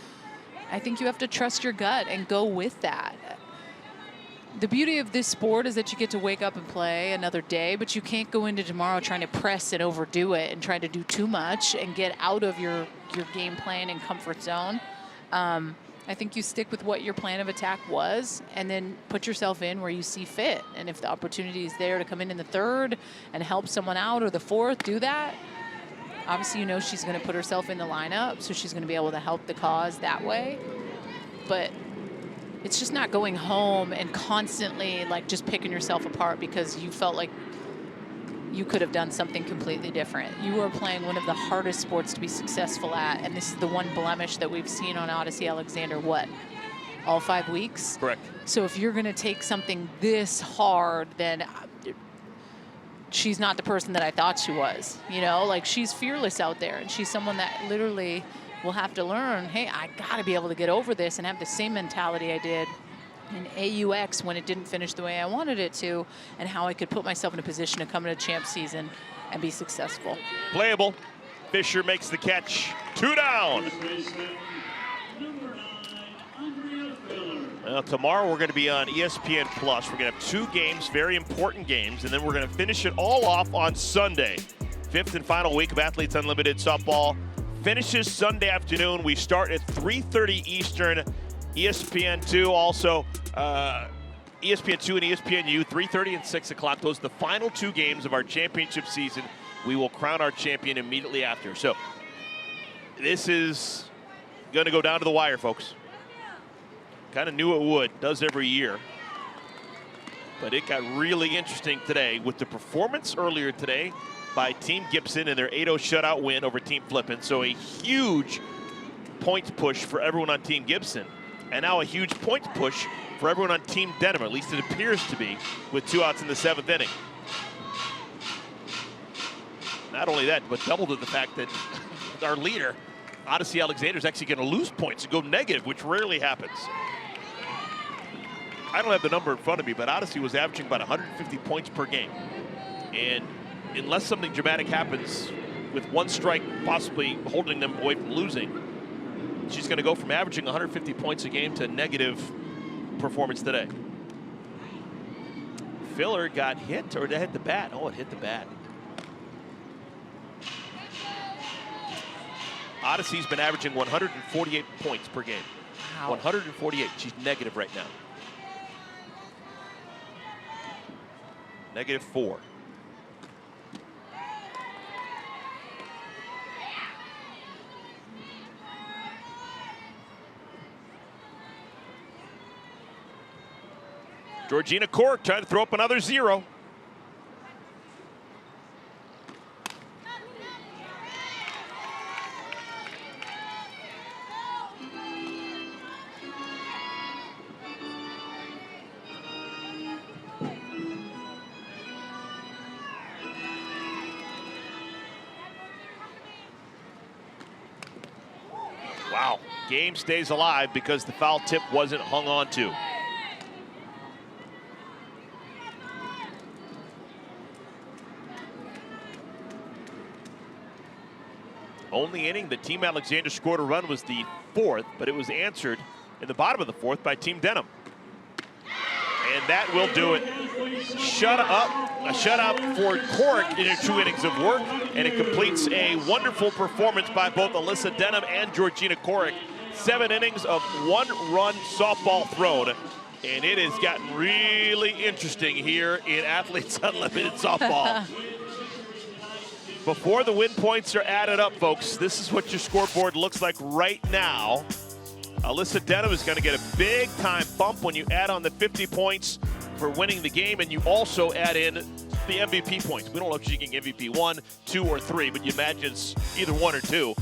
I think you have to trust your gut and go with that. The beauty of this sport is that you get to wake up and play another day, but you can't go into tomorrow trying to press and overdo it and try to do too much and get out of your game plan and comfort zone. I think you stick with what your plan of attack was and then put yourself in where you see fit. And if the opportunity is there to come in the 3rd and help someone out, or the 4th, do that. Obviously, you know she's going to put herself in the lineup, so she's going to be able to help the cause that way. But it's just not going home and constantly like just picking yourself apart because you felt like you could have done something completely different. You are playing one of the hardest sports to be successful at, and this is the one blemish that we've seen on Odyssey Alexander, what, all 5 weeks? Correct. So if you're gonna take something this hard, then she's not the person that I thought she was. You know, like she's fearless out there, and she's someone that literally will have to learn, hey, I gotta be able to get over this and have the same mentality I did in AUX when it didn't finish the way I wanted it to, and how I could put myself in a position to come into champ season and be successful. Playable. Fisher makes the catch. 2 down. Well, tomorrow we're going to be on ESPN Plus. We're going to have 2 games, very important games, and then we're going to finish it all off on Sunday. 5th and final week of Athletes Unlimited softball finishes Sunday afternoon. We start at 3:30 Eastern. ESPN2 also, ESPN2 and ESPNU, 3:30 and 6 o'clock. Those are the final 2 games of our championship season. We will crown our champion immediately after. So this is going to go down to the wire, folks. Kind of knew it would, does every year. But it got really interesting today with the performance earlier today by Team Gibson in their 8-0 shutout win over Team Flippin. So a huge points push for everyone on Team Gibson. And now a huge points push for everyone on Team Denham, at least it appears to be, with 2 outs in the 7th inning. Not only that, but double to the fact that our leader, Odyssey Alexander, is actually going to lose points and go negative, which rarely happens. I don't have the number in front of me, but Odyssey was averaging about 150 points per game. And unless something dramatic happens with 1 strike possibly holding them away from losing, she's going to go from averaging 150 points a game to negative performance today. Filler got hit, or did it hit the bat? Oh, it hit the bat. Odyssey's been averaging 148 points per game. Wow. 148. She's negative right now. -4. Georgina Cork trying to throw up another 0. Wow, game stays alive because the foul tip wasn't hung on to. Only inning that Team Alexander scored a run was the 4th, but it was answered in the bottom of the 4th by Team Denham. And that will do it. A shutout for Cork in her 2 innings of work, and it completes a wonderful performance by both Alyssa Denham and Georgina Cork. 7 innings of 1-run softball thrown, and it has gotten really interesting here in Athletes Unlimited softball. Before the win points are added up, folks, this is what your scoreboard looks like right now. Alyssa Denham is going to get a big-time bump when you add on the 50 points for winning the game, and you also add in the MVP points. We don't know if she's getting MVP 1, 2, or 3, but you imagine it's either 1 or 2.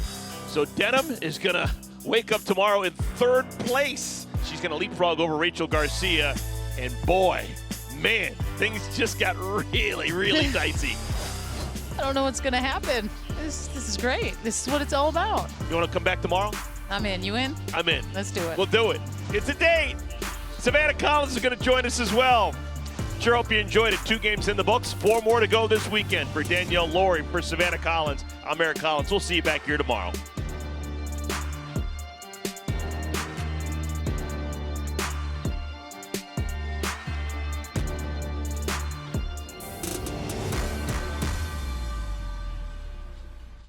So Denham is going to wake up tomorrow in 3rd place. She's going to leapfrog over Rachel Garcia, and boy, man, things just got really, really dicey. I don't know what's going to happen. This is great. This is what it's all about. You want to come back tomorrow? I'm in. You in? I'm in. Let's do it. We'll do it. It's a date. Savannah Collins is going to join us as well. Sure hope you enjoyed it. 2 games in the books. 4 more to go this weekend. For Danielle Laurie, for Savannah Collins, I'm Eric Collins. We'll see you back here tomorrow.